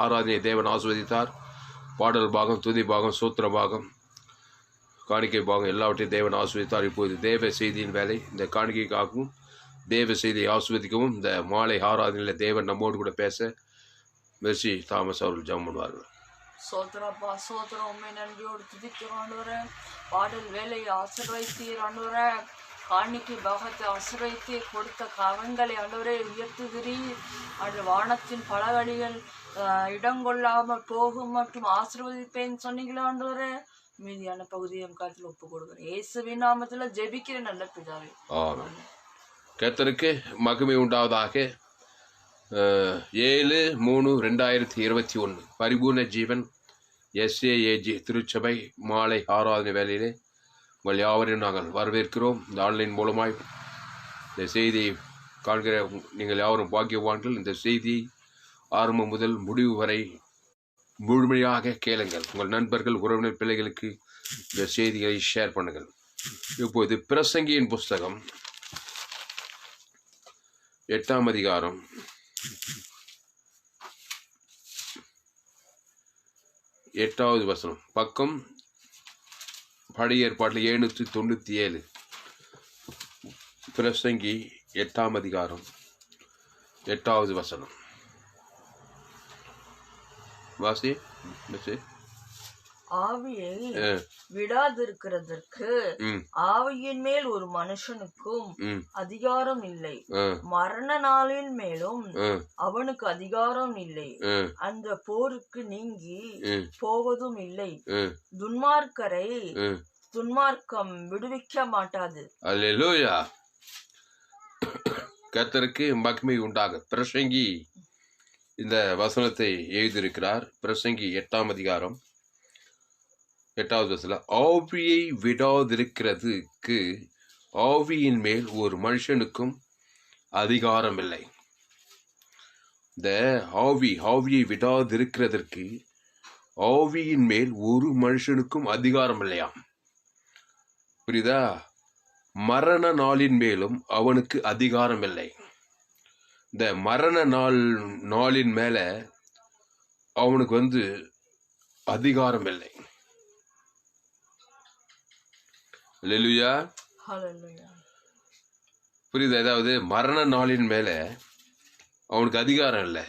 ஆராதனை தேவன் ஆஸ்வதித்தார். பாடல் பாகம், துதி பாகம், சூத்திர பாகம், காணிக்கை பாகம் எல்லாவற்றையும் தேவன் ஆஸ்வதித்தார். இப்போது தேவ செய்தியின் வேலை. இந்த காணிக்கைக்காகவும் தேவ செய்தியை ஆஸ்வதிக்கவும் இந்த மாலை ஆராதனையில் தேவன் நம்மோடு கூட பேச மெர்சி தாமஸ் அவர்கள் ஜெபம் பண்ணுவார்கள். சோத்திரப்பா, சோத்திரம். உண்மை நன்றியோடு துதிக்கிறோம் ஆண்டவரே. பாடல் வேலையை ஆசீர்வதித்தீர் ஆண்டவரே. காணிக்கை பாகத்தை ஆசீர்வதித்து கொடுத்த கரங்களை ஆண்டவரே உயர்த்துகிறீர். அது வானத்தின் பல வழிகள் இடங்கொள்ளாமல் போகும் மற்றும் ஆசீர்வதிப்பேன் சொன்னீங்களா ஆண்டவரே. மீதியான பகுதியை காலத்தில் ஒப்பு கொடுக்குறேன். இயேசுவின் நாமத்தில் ஜெபிக்கிற நல்ல பிதாவே. கர்த்தருக்கு மகிமை உண்டாவதாக. 7/3/2021 பரிபூர்ண ஜீவன் SAAG திருச்சபை மாலை ஆராதனை வேலையிலே உங்கள் யாவரையும் நாங்கள் வரவேற்கிறோம். இந்த ஆன்லைன் மூலமாய் இந்த செய்தியை காண்கிற நீங்கள் யாவரும் பாக்கியவான்கள். இந்த செய்தியை ஆரம்பம் முதல் முடிவு வரை முழுமையாக கேளுங்கள். உங்கள் நண்பர்கள், உறவினர், பிள்ளைகளுக்கு இந்த செய்திகளை ஷேர் பண்ணுங்கள். இப்போது பிரசங்கியின் புஸ்தகம் 8ஆம் அதிகாரம் 8வது வசனம். பக்கம் பழைய ஏற்பாட்டில் 797. பிரசங்கி 8ஆம் அதிகாரம் 8வது வசனம். வாசி. ஆவியை விடாதிருக்கிறதற்கு ஆவியின் மேல் ஒரு மனுஷனுக்கும் அதிகாரம் இல்லை. மரண நாளின் மேலும் அவனுக்கு அதிகாரம் இல்லை. அந்த போருக்கு நீங்கி போவதும் இல்லை. துன்மார்க்கரை துன்மார்க்கம் விடுவிக்க மாட்டாது. அல்லேலூயா. கர்த்தருக்கு மகிமை உண்டாக. பிரசங்கி இந்த வசனத்தை எழுதியிருக்கிறார். பிரசங்கி 8ஆம் அதிகாரம் 8வது வசனம். ஆவியை விடாதிருக்கிறதுக்கு ஆவியின் மேல் ஒரு மனுஷனுக்கும் அதிகாரம் இல்லை. இந்த ஆவியை விடாதிருக்கிறதற்கு ஆவியின் மேல் ஒரு மனுஷனுக்கும் அதிகாரம் இல்லையாம். புரியுதா? மரண நாளின் மேலும் அவனுக்கு அதிகாரம் இல்லை. இந்த மரண நாளின் மேல அவனுக்கு அதிகாரம் இல்லை. அல்லேலூயா. புரியுது? அதாவது மரண நாளின் மேல அவனுக்கு அதிகாரம் இல்லை.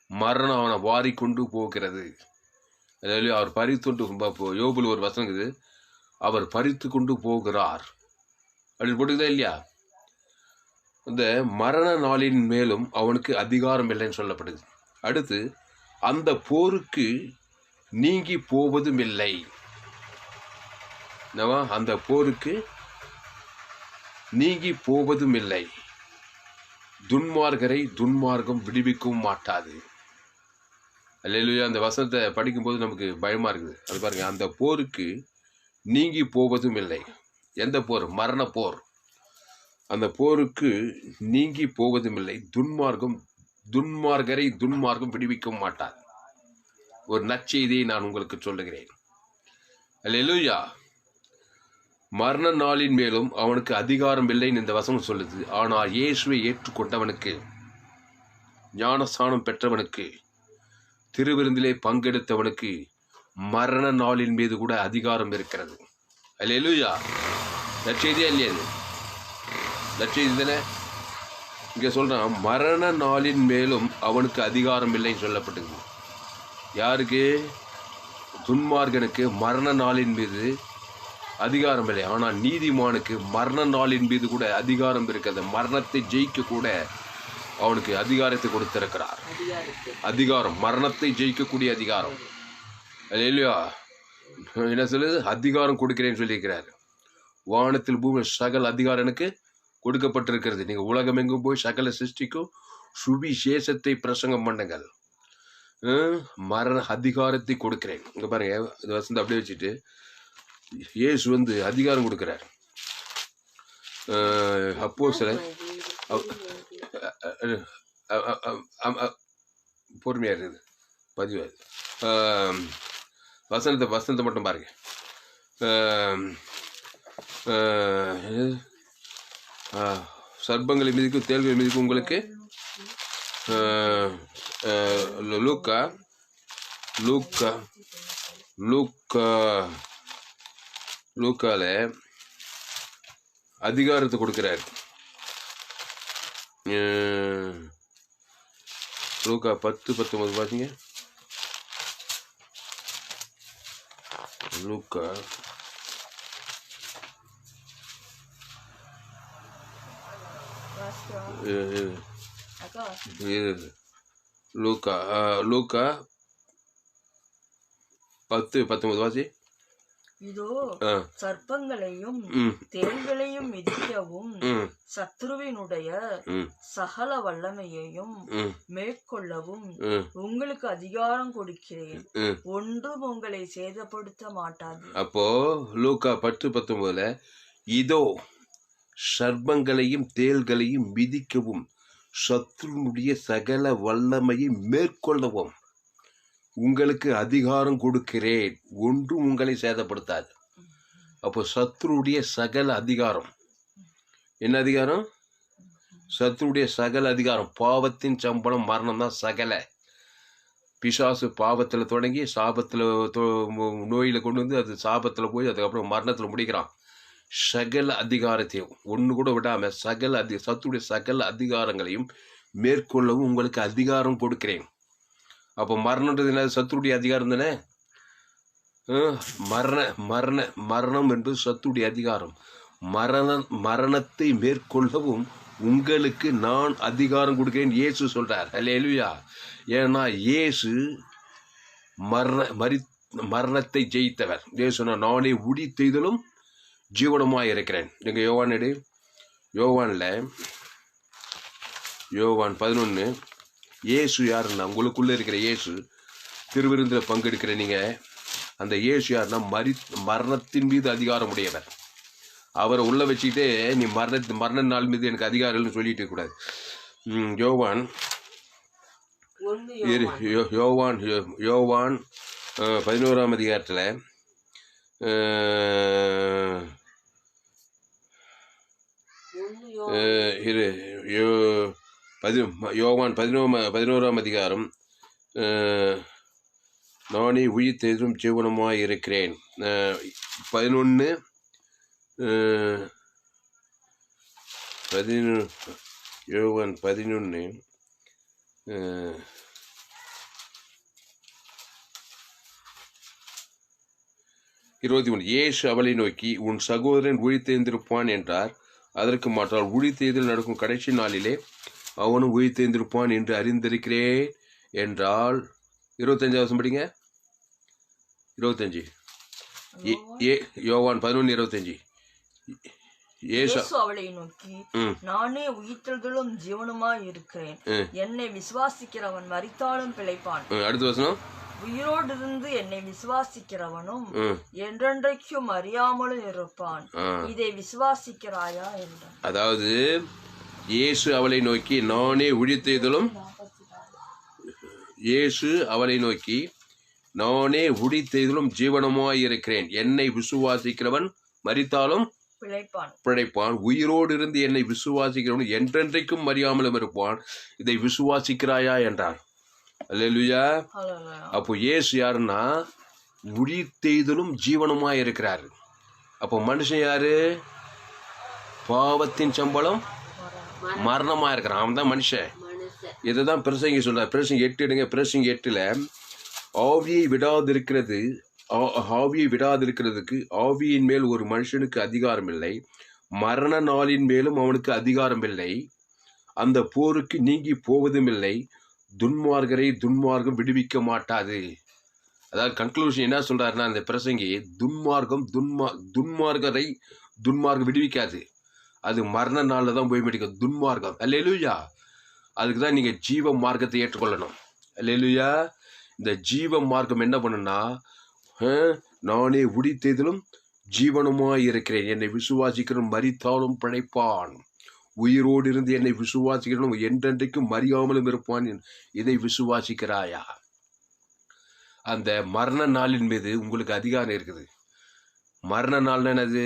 மரணம் அவனை வாரி கொண்டு போகிறது. அவர் பறித்து யோபுல ஒரு வசனம் இருக்குது, அவர் பறித்து கொண்டு போகிறார் அப்படின்னு போட்டுக்குதா இல்லையா? இந்த மரண நாளின் மேலும் அவனுக்கு அதிகாரம் இல்லைன்னு சொல்லப்படுது. அடுத்து, அந்த போருக்கு நீங்கி போவதும் இல்லை. அந்த போருக்கு நீங்கி போவதும் இல்லை. துன்மார்க்கரை துன்மார்க்கம் விடுவிக்கவும் மாட்டாது. அல்லேலூயா. அந்த வசனத்தை படிக்கும்போது நமக்கு பயமா இருக்குது. அது பாருங்க, அந்த போருக்கு நீங்கி போவதும் இல்லை. எந்த போர்? மரண போர். அந்த போருக்கு நீங்கி போவதும் இல்லை. துன்மார்க்கரை துன்மார்க்கம் விடுவிக்கவும் மாட்டார். ஒரு நற்செய்தியை நான் உங்களுக்கு சொல்லுகிறேன். அல்லேலூயா. மரண நாளின் மேலும் அவனுக்கு அதிகாரம் இல்லைன்னு இந்த வசனம் சொல்லுது. ஆனால் இயேசுவை ஏற்றுக்கொண்டவனுக்கு, ஞானஸ்நானம் பெற்றவனுக்கு, திருவிருந்திலே பங்கெடுத்தவனுக்கு மரண நாளின் மீது கூட அதிகாரம் இருக்கிறது. அல்லேலூயா. நற்செய்தியா இல்லையா? நற்செய்தி தானே. இங்க சொல்றான், மரண நாளின் மேலும் அவனுக்கு அதிகாரம் இல்லைன்னு சொல்லப்பட்டது. யாருக்கு? துன்மார்கனுக்கு மரண நாளின் மீது அதிகாரம் இல்லை. ஆனால் நீதிமானுக்கு மரண நாளின் மீது கூட அதிகாரம் இருக்கிறது. மரணத்தை ஜெயிக்க கூட அவனுக்கு அதிகாரத்தை கொடுத்திருக்கிறார். அதிகாரம், மரணத்தை ஜெயிக்கக்கூடிய அதிகாரம். இல்லையா? என்ன சொல்லுது? அதிகாரம் கொடுக்கிறேன்னு சொல்லியிருக்கிறார். வானத்தில் பூமி சகல அதிகாரம் எனக்கு கொடுக்கப்பட்டிருக்கிறது. நீங்க உலகம் எங்கும் போய் சகல சிருஷ்டிக்கும் சுவிசேஷத்தை பிரசங்கம் பண்ணுங்கள். மரண அதிகாரத்தை கொடுக்கிறேன். இங்க பாருங்க, இது வசந்த அப்படியே வச்சுட்டு இயேசு அதிகாரம் கொடுக்கிறார். அப்போஸ்தலர் பொறுமையா இருக்குது பதிவாது. வசனத்தை மட்டும் பாருங்க. சர்ப்பங்களை மிதிக்கும், தேள்களை மிதிக்கும் உங்களுக்கு லூக்கா லூக்கா லூக்கா லூக்கால அதிகாரத்தை கொடுக்கிறார். லூக்கா 10:19 பாத்தீங்க. லூக்கா லூக்கா லூக்கா 10:19 வாசி. இதோ சர்ப்பங்களையும் தேள்களையும் மிதிக்கவும் சத்ருவினுடைய சகல வல்லமையையும் மேற்கொள்ளவும் உங்களுக்கு அதிகாரம் கொடுக்கிறேன், ஒன்றும் உங்களை சேதப்படுத்த மாட்டாது. அப்போ லூக்கா 10:19 இதோ சர்ப்பங்களையும் தேள்களையும் மிதிக்கவும் சத்ருனுடைய சகல வல்லமையை மேற்கொள்ளவும் உங்களுக்கு அதிகாரம் கொடுக்கிறேன், ஒன்றும் உங்களை சேதப்படுத்தாது. அப்போ சத்ருடைய சகல அதிகாரம் என்ன அதிகாரம்? சத்ருடைய சகல அதிகாரம். பாவத்தின் சம்பளம் மரணம் தான் சகல. பிசாசு பாவத்தில் தொடங்கி சாபத்தில் நோயில் கொண்டு வந்து அது சாபத்தில் போய் அதுக்கப்புறம் மரணத்தில் முடிக்கிறான். சகல அதிகாரத்தையும் ஒன்று கூட விடாம சத்துடைய சகல அதிகாரங்களையும் மேற்கொள்ளவும் உங்களுக்கு அதிகாரம் கொடுக்கிறேன். அப்போ மரணன்றது என்ன? சத்துடைய அதிகாரம் தானே. மரணம் என்பது சத்துடைய அதிகாரம். மரணத்தை மேற்கொள்ளவும் உங்களுக்கு நான் அதிகாரம் கொடுக்கிறேன் இயேசு சொல்றார். அல்லேலூயா. ஏன்னா இயேசு மரணத்தை ஜெயித்தவர். இயேசு நானே உயிர்த்தெழுதலும் ஜீவனமாக இருக்கிறேன். எங்க யோவான்ல யோவான் 11 இயேசு யாருன்னா உங்களுக்குள்ள இருக்கிற இயேசு, திருவிருந்தில் பங்கெடுக்கிற நீங்க, அந்த இயேசு யாருன்னா மரணத்தின் மீது அதிகாரம் உடையவர். அவரை உள்ள வச்சுக்கிட்டே நீ மரண நாள் மீது எனக்கு அதிகாரம் இல்லைன்னு சொல்லிட்டு கூடாது. யோவான் 11ஆம் அதிகாரத்தில் யோவான் 11ஆம் அதிகாரம் நானே உயிர்த்தெழுதலும் ஜீவனுமாய் இருக்கிறேன். 11 யோவான் 11 23 இயேசு அவளை நோக்கி உன் சகோதரன் உயிர்த்தெழுந்திருப்பான் என்றார். அதற்கு மாற்றால் உயிர்த்தெழுதல் நடக்கும் கடைசி நாளிலே அவனும் உயிர்த்தெழுந்திருப்பான் என்று அறிந்திருக்கிறேன் என்றால். 25 படிங்க. 25 யோவான் 11:25 இயேசு அவளை நோக்கி நானே உயிர்த்தெழுதலும் ஜீவனுமாய் இருக்கிறேன், என்னை விசுவாசிக்கிறவன் மரித்தாலும் பிழைப்பான். அடுத்த வசனம், உயிரோடு இருந்து என்னை விசுவாசிக்கிறவனும் என்றென்றைக்கும் அறியாமலும் இருப்பான், இதை விசுவாசிக்கிறாயா என்றான். அதாவது இயேசு அவளை நோக்கி நானே உயிர்த்தெழுதலும் ஜீவனமாய் இருக்கிறேன், என்னை விசுவாசிக்கிறவன் மரித்தாலும் பிழைப்பான், உயிரோடு இருந்து என்னை விசுவாசிக்கிறவன் என்றென்றைக்கும் அறியாமலும் இருப்பான், இதை விசுவாசிக்கிறாயா என்றார். அல்லேலூயா. அப்போ இயேசு யாருன்னா உயிர்த்தெழுதலும் ஜீவனுமாய் இருக்கிறார். அப்போ மனுஷன் யாரு? பாவத்தின் சம்பளம் மரணமா இருக்கிறான், அவன் தான் மனுஷன். இதுதான் பிரசங்கி சொல்றார். பிரசங்கி 8 எடுங்க. பிரசங்கி 8ல ஆவியை விடாதிருக்கிறதுக்கு ஆவியின் மேல் ஒரு மனுஷனுக்கு அதிகாரம் இல்லை, மரண நாளின் மேலும் அவனுக்கு அதிகாரம் இல்லை, அந்த போருக்கு நீங்கி போவதும் இல்லை, துன்மார்க்கம் விடுவிக்க மாட்டாது. அதாவது கன்க்ளூஷன் என்ன சொல்றாருன்னா, அந்த பிரசங்கி துன்மார்க்கம் விடுவிக்காது, அது மரண நாள்ல தான் போய் முடிக்கும் துன்மார்க்கம். அல்லேலூயா. அதுக்கு தான் நீங்க ஜீவ மார்க்கத்தை ஏற்றுக்கொள்ளணும். அல்லேலூயா. இந்த ஜீவ மார்க்கம் என்ன பண்ணுன்னா, நானே உயிர்த்தெழுதலும் ஜீவனுமாய் இருக்கிறேன், என்னை விசுவாசிக்கிறவன் மரித்தாலும் பிழைப்பான், உயிரோடு இருந்து என்னை விசுவாசிக்கிறவன் என்றென்றைக்கும் மறியாமலும் இருப்பான், இதை விசுவாசிக்கிறாயா? அந்த மரண நாளின் மீது உங்களுக்கு அதிகாரம் இருக்குது. மரண நாள் என்னது?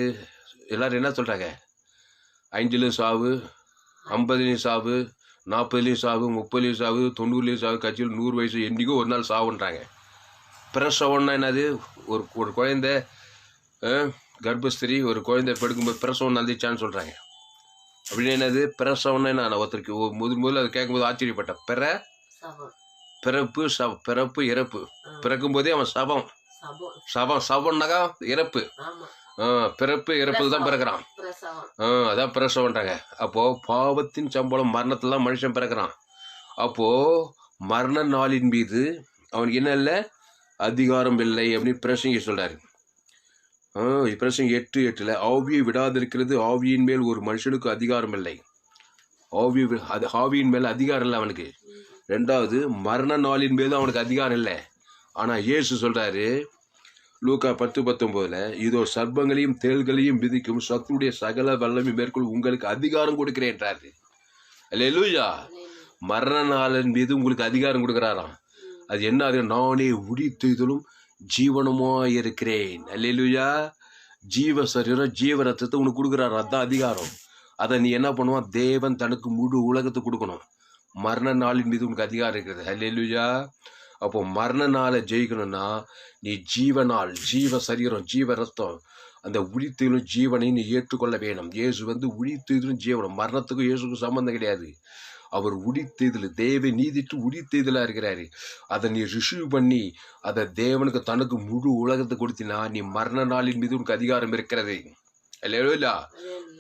எல்லாரும் என்ன சொல்றாங்க? 5லையும் சாவு, 50லையும் சாவு, 40லையும் சாவு, 30லையும் சாவு, 90லையும் சாவு, கட்சியில் 100 வயசு என்னைக்கோ ஒரு நாள் சாவுன்றாங்க. பிரசவம்னா என்னது? ஒரு ஒரு குழந்தை கர்ப்பஸ்திரி ஒரு குழந்தை படுக்கும்போது பிரசவம் நடந்துச்சான்னு சொல்கிறாங்க. அப்படின்னு என்னது? பிரசவம்னா என்ன? நான் ஒருத்தருக்கு முதல்ல அதை கேட்கும்போது ஆச்சரியப்பட்டேன். பிறப்பு பிறப்பு இறப்பு. பிறக்கும் போதே அவன் சபம்னாக்கா இறப்பு. பிறப்பு இறப்பில் தான் பிறக்கிறான். அதான் பிரசவன்றாங்க. அப்போ பாவத்தின் சம்பளம் மரணத்துல தான் மனுஷன் பிறக்கிறான். அப்போ மரண நாளின் மீது அவனுக்கு என்ன இல்லை? அதிகாரம் இல்லை அப்படின்னு பிரசங்கி சொல்றாரு. பிரசங்கி 8:8 ஆவியை விடாதிருக்கிறது, ஆவியின் மேல் ஒரு மனுஷனுக்கு அதிகாரம் இல்லை. ஆவியின் மேல அதிகாரம் இல்லை அவனுக்கு. 2வது மரண நாளின் மீது அவனுக்கு அதிகாரம் இல்லை. ஆனா இயேசு சொல்றாரு லூக்கா 10:19 இதோ சர்ப்பங்களையும் தேள்களையும் மிதிக்கும் சத்துடைய சகல வல்லமை மேற்கொள் உங்களுக்கு அதிகாரம் கொடுக்கிறேன்றாரு. அல்லேலூயா. மரண நாளின் மீது உங்களுக்கு அதிகாரம் கொடுக்கிறாராம். அது என்ன? அது நானே உரித்தெய்தலும் ஜீவனமாய் இருக்கிறேன். அல்லேலூயா. ஜீவ சரீரம் ஜீவ ரத்தத்தை உனக்கு கொடுக்குறாரு. அதுதான் அதிகாரம். அதை நீ என்ன பண்ணுவான்? தேவன் தனக்கு முழு உலகத்தை கொடுக்கணும். மரண நாளின் மீது உனக்கு அதிகாரம் இருக்கிறது. அல்லேலூயா. அப்போ மரண நாளை ஜெயிக்கணும்னா நீ ஜீவனால் ஜீவ சரீரம் ஜீவ ரத்தம் அந்த உழித்தெழும் ஜீவனை நீ ஏற்றுக்கொள்ள வேணும். இயேசு உழித்தெழும் ஜீவனம். மரணத்துக்கும் இயேசுக்கும் சம்பந்தம் கிடையாது. அவர் உழித்தெழுதல் தேவ நீதிட்டு உழித்தெழுதலா இருக்கிறாரு. அதை நீ ரிசீவ் பண்ணி அதை தேவனுக்கு தனக்கு முழு உலகத்தை கொடுத்தினா நீ மரண நாளின் மீது உனக்கு அதிகாரம் இருக்கிறது. அல்லேலூயா.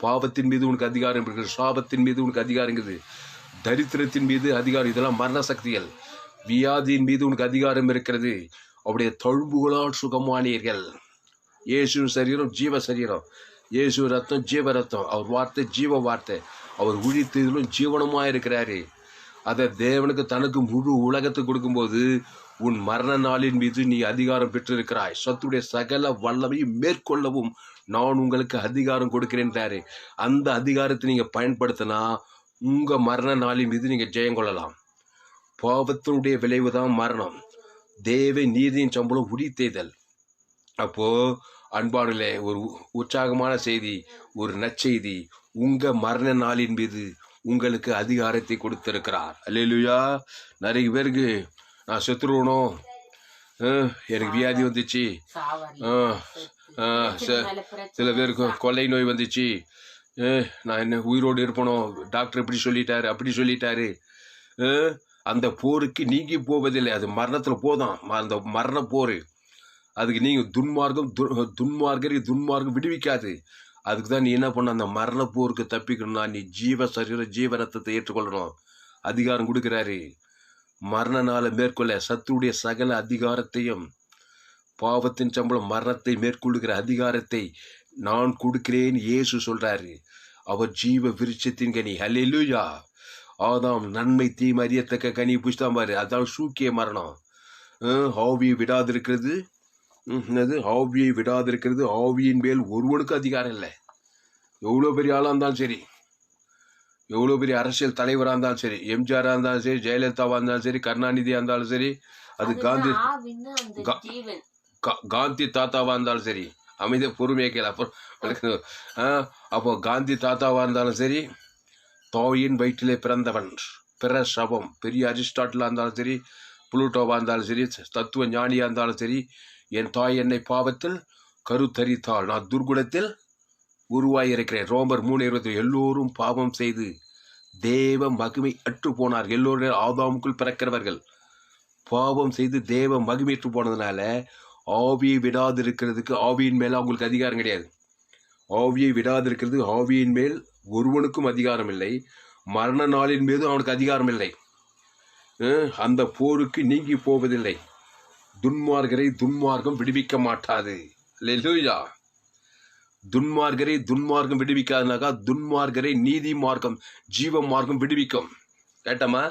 பாவத்தின் மீது உனக்கு அதிகாரம் இருக்கிறது. சாபத்தின் மீது உனக்கு அதிகாரம் இருக்குது. தரித்திரத்தின் மீது அதிகாரம். இதெல்லாம் மரண சக்திகள். வியாதியின் மீது உனக்கு அதிகாரம் இருக்கிறது. அவருடைய தழும்புகளால் சுகமானீர்கள். இயேசு சரீரம் ஜீவ சரீரம். இயேசு ரத்தம் ஜீவ ரத்தம். அவர் வார்த்தை ஜீவ வார்த்தை. அவர் உழித்ததிலும் ஜீவனமாக இருக்கிறாரு. அதை தேவனுக்கு தனக்கு முழு உலகத்தை கொடுக்கும்போது உன் மரண நாளின் மீது நீ அதிகாரம் பெற்றிருக்கிறாய். சத்துடைய சகல வல்லமையும் மேற்கொள்ளவும் நான் உங்களுக்கு அதிகாரம் கொடுக்கிறேன்றாரு. அந்த அதிகாரத்தை நீங்க பயன்படுத்தினா உங்க மரண நாளின் மீது நீங்க ஜெயம் கொள்ளலாம். பாவத்தினுடைய விளைவு தான் மரணம். தேவ நீதியின் சம்பளம் உரித்தெய்தல். அப்போ அன்பானே ஒரு உற்சாகமான செய்தி, ஒரு நற்செய்தி. உங்க மரண நாளின் மீது உங்களுக்கு அதிகாரத்தை கொடுத்திருக்கிறார். அல்லேலூயா. நிறைய பேருக்கு நான் செத்துருவணும், எனக்கு வியாதி வந்துச்சு, சில பேருக்கு கொள்ளை நோய் வந்துச்சு, நான் என்ன உயிரோடு இருப்பணும், டாக்டர் இப்படி சொல்லிட்டாரு அப்படி சொல்லிட்டாரு. அந்த போருக்கு நீங்கி போவதில்லை. அது மரணத்தில் போதான். அந்த மரண போர் அதுக்கு நீங்க துன்மார்க்கம் விடுவிக்காது. அதுக்கு தான் நீ என்ன பண்ண? அந்த மரண போருக்கு தப்பிக்கணும்னா நீ ஜீவ சரீர ஜீவ ரத்தத்தை ஏற்றுக்கொள்ளணும். அதிகாரம் கொடுக்கிறாரு. மரண நாளை மேற்கொள்ள சத்துடைய சகல அதிகாரத்தையும் பாவத்தின் சம்பளம் மரணத்தை மேற்கொள்ளுகிற அதிகாரத்தை நான் கொடுக்கிறேன் இயேசு சொல்றாரு. அவர் ஜீவ விருட்சத்தின் கனி. அல்லேலூயா. ஆதாம் நன்மை தீமை அறியத்தக்க கனி புஷ்தான் பாரு. அதான் சூக்கிய மரணம். ஆவியை விடாதிருக்கிறது. ஆவியை விடாதிருக்கிறது. ஆவியின் மேல் ஒருவனுக்கு அதிகாரம் இல்லை. எவ்வளோ பெரிய ஆளாக இருந்தாலும் சரி, எவ்வளோ பெரிய அரசியல் தலைவராக இருந்தாலும் சரி, எம்ஜிஆராக இருந்தாலும் சரி, ஜெயலலிதாவாக இருந்தாலும் சரி, கருணாநிதியாக இருந்தாலும் சரி, அது காந்தி தாத்தாவாக இருந்தாலும் சரி, அமைதி பொறுமையாக கேள். அப்போ காந்தி தாத்தாவாக இருந்தாலும் சரி, தாயின் வயிற்றிலே பிறந்தவன் பிற சபம் பெரிய அரிஸ்டாட்டிலாக இருந்தாலும் சரி, புளூட்டோவாக இருந்தாலும் சரி, தத்துவ ஞானியாக இருந்தாலும் சரி, என் தாய் என்னை பாவத்தில் கருத்தரித்தாள், நான் துர்குணத்தில் உருவாயிருக்கிறேன். ரோமர் 3:20 எல்லோரும் பாவம் செய்து தேவ மகிமை அற்று போனார். எல்லோரும் ஆதாமுக்குள் பிறக்கிறவர்கள் பாவம் செய்து தேவ மகிமையற்று போனதுனால ஆவியை விடாதிருக்கிறதுக்கு ஆவியின் மேல அவங்களுக்கு அதிகாரம் கிடையாது. ஆவியை விடாதிருக்கிறது ஆவியின் மேல் ஒருவனுக்கும் அதிகாரம் இல்லை. மரண நாளின் மீது அவனுக்கு அதிகாரம் இல்லை. அந்த போருக்கு நீங்கி போவதில்லை. துன்மார்கரை துன்மார்க்கம் விடுவிக்க மாட்டாது. அல்லேலூயா. துன்மார்க்கம் விடுவிக்காதுனாக்கா துன்மார்கரை நீதி மார்க்கம் ஜீவ மார்க்கம் விடுவிக்கும். கேட்டமா?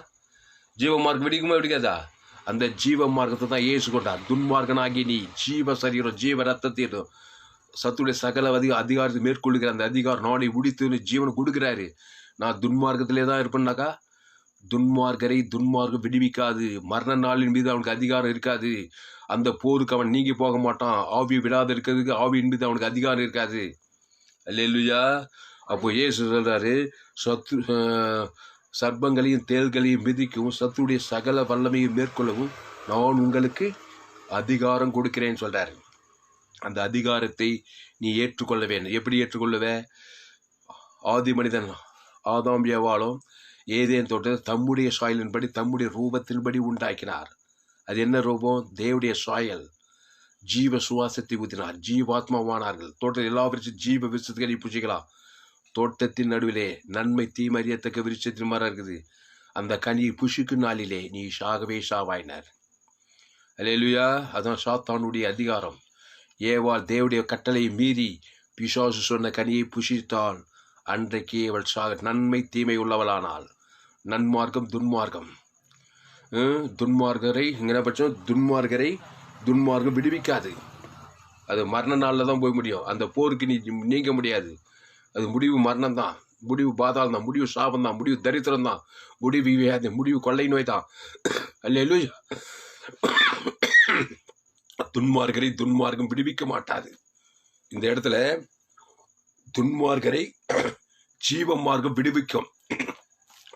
ஜீவ மார்க்கம் விடுவிக்குமா விடுக்காதா? அந்த ஜீவ மார்க்கத்தை தான் இயேசு கொண்டார். துன்மார்கனாகி நீ ஜீவ சரீரம் ஜீவ ரத்தத்தையும் சத்துடைய சகல அதிகாரத்தை மேற்கொள்ளுகிற அந்த அதிகாரம் நாளை உடித்து ஜீவனை கொடுக்குறாரு. நான் துன்மார்க்கத்திலே தான் இருப்பேன்னாக்கா துன்மார்கரை துன்மார்க்கம் விடுவிக்காது. மரண நாளின் மீது அவனுக்கு அதிகாரம் இருக்காது. அந்த போருக்கு அவன் நீங்கி போக மாட்டான். ஆவியை விடாத இருக்கிறதுக்கு ஆவியின் மீது அவனுக்கு அதிகாரம் இருக்காது. அல்லேலூயா. அப்போ இயேசு சொல்றாரு, சர்ப்பங்களையும் தேள்களையும் மிதிக்கவும் சத்துடைய சகல வல்லமையை மேற்கொள்ளவும் நான் உங்களுக்கு அதிகாரம் கொடுக்கிறேன்னு சொல்றாரு. அந்த அதிகாரத்தை நீ ஏற்றுக்கொள்ள வேண்டும். எப்படி ஏற்றுக்கொள்ளுவ? ஆதி மனிதன் ஆதாம் ஏவாளும் ஏதேன் தோட்டத்தை தம்முடைய சாயலின்படி தம்முடைய ரூபத்தின்படி உண்டாக்கினார். அது என்ன ரூபம்? தேவடைய சாயல். ஜீவ சுவாசத்தை ஊற்றினார், ஜீவாத்மாவானார்கள். தோட்டத்தில் எல்லா விருட்சம் ஜீவ விருட்சத்துக்கு நீ புசிக்கலாம். தோட்டத்தின் நடுவிலே நன்மை தீமறியத்தக்க விருட்சத்தின் மரம் இருக்குது. அந்த கனியை புசிக்கும் நாளிலே நீ சாகவே சாவாயினார். அல்லேலூயா. அதான் சாத்தானுடைய அதிகாரம். ஏவாள் தேவடைய கட்டளையை மீறி பிசாசு சொன்ன கனியை புசித்தாள். அன்றைக்கு அவள் நன்மை தீமை உள்ளவளானாள். நன்மார்க்கம் துன்மார்க்கம். துன்மார்கரை இங்கே பட்சம் துன்மார்க்கம் விடுவிக்காது. அது மரண நாளில் தான் போய் முடியும். அந்த போருக்கு நீ நீங்க முடியாது. அது முடிவு மரணம் தான், முடிவு பாதாளம் தான், முடிவு சாபம் தான், முடிவு தரித்திரம் தான், முடிவு வியாதி, முடிவு கொள்ளை நோய் தான். அல்லேலூயா. துன்மார்க்கம் விடுவிக்க மாட்டாது. இந்த இடத்துல துன்மார்கரை ஜீவ மார்க்கம் விடுவிக்கும்.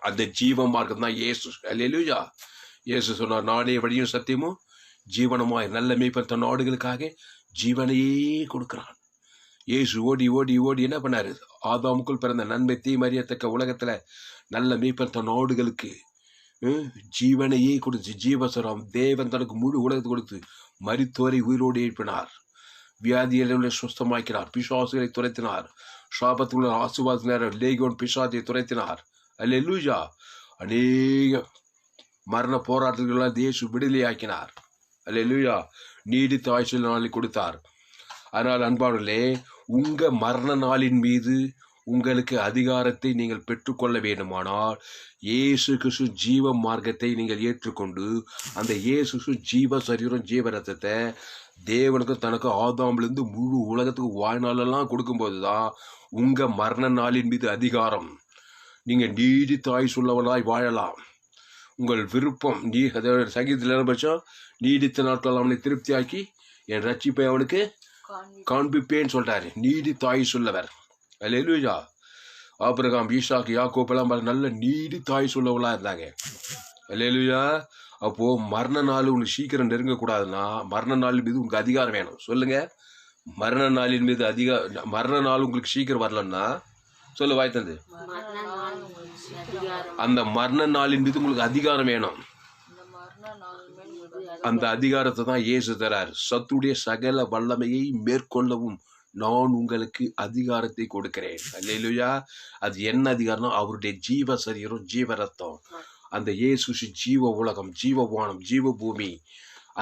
அந்த ஜீவ மார்க்கம் தான் இயேசு. அல்லேலூயா. இயேசு சொன்னார், நானே வழியும் சத்தியமும் ஜீவனமாய் நல்ல மேய்ப்பன் தன் நாடுகளுக்காக ஜீவனையே கொடுக்கிறான். இயேசு ஓடி ஓடி ஓடி என்ன பண்ணாரு? ஆதாமுக்குள் பிறந்த நன்மை தீமறியத்தக்க உலகத்துல நல்ல மேய்ப்பன் தன் நாடுகளுக்கு ஜீவனையே கொடுத்து, ஜீவசரம் தேவன் தனக்கு முழு உலகத்தை கொடுத்து மரித்தோரை உயிரோடு எழுப்பினார். வியாதிகளை சுஸ்தமாக்கினார், பிசாசுகளை துரைத்தினார், சாபத்துள்ள ஆசுவாசினார், லேகியோன் பிசாசை துரைத்தினார். அல்லேலூயா. அநேக மரண போராட்டங்களெல்லாம் இயேசு விடுதலையாக்கினார். அல்லேலூயா. நீடித்த ஆயுள் நாளை கொடுத்தார். ஆனால் அன்பானவர்களே, உங்க மரண நாளின் மீது உங்களுக்கு அதிகாரத்தை நீங்கள் பெற்றுக்கொள்ள வேண்டுமானால் இயேசு கிறிஸ்து ஜீவ மார்க்கத்தை நீங்கள் ஏற்றுக்கொண்டு அந்த இயேசு கிறிஸ்து ஜீவ சரீரம் ஜீவ ரத்தத்தை தேவனுக்கு தனக்கு ஆதாமிலிருந்து முழு உலகத்துக்கு வாழ்நாளெல்லாம் கொடுக்கும்போது தான் உங்க மரண நாளின் மீது அதிகாரம். நீங்க நீடித்த ஆயுள் உள்ளவர்களாய் வாழலாம். உங்கள் விருப்பம் சங்கீதத்தில் பட்சம் நீடித்த நாட்கள் அவனை திருப்தியாக்கி என் ரட்சிப்பை அவனுக்கு காண்பிப்பேன்னு சொல்றாரு. நீடித்த ஆயுள் உள்ளவர். அல்லேலூயா. ஆபிரகாம், ஈசாக்கு, யாக்கோபெல்லாம் நல்ல நீடித்த ஆயுள் உள்ளவர்களா இருந்தாங்க. அல்லேலூயா. அப்போ மரண நாள் உனக்கு சீக்கிரம் நெருங்கக்கூடாதுன்னா மரண நாளின் மீது உங்களுக்கு அதிகாரம் வேணும். சொல்லுங்க. மரண நாளின் மீது மரண நாள் உங்களுக்கு சீக்கிரம் வரலன்னா சொல்லு, வாய் தந்து. அந்த மரண நாளின் மீது உங்களுக்கு அதிகாரம் வேணும். அந்த அதிகாரத்தை தான் இயேசு தரார். சத்துடைய சகல வல்லமையை மேற்கொள்ளவும் நான் உங்களுக்கு அதிகாரத்தை கொடுக்கிறேன். அல்லேலூயா. அது என்ன அதிகாரம்னா அவருடைய ஜீவ சரீரம் ஜீவ ரத்தம். அந்த இயேசு ஜீவ உலகம், ஜீவ வானம், ஜீவ பூமி,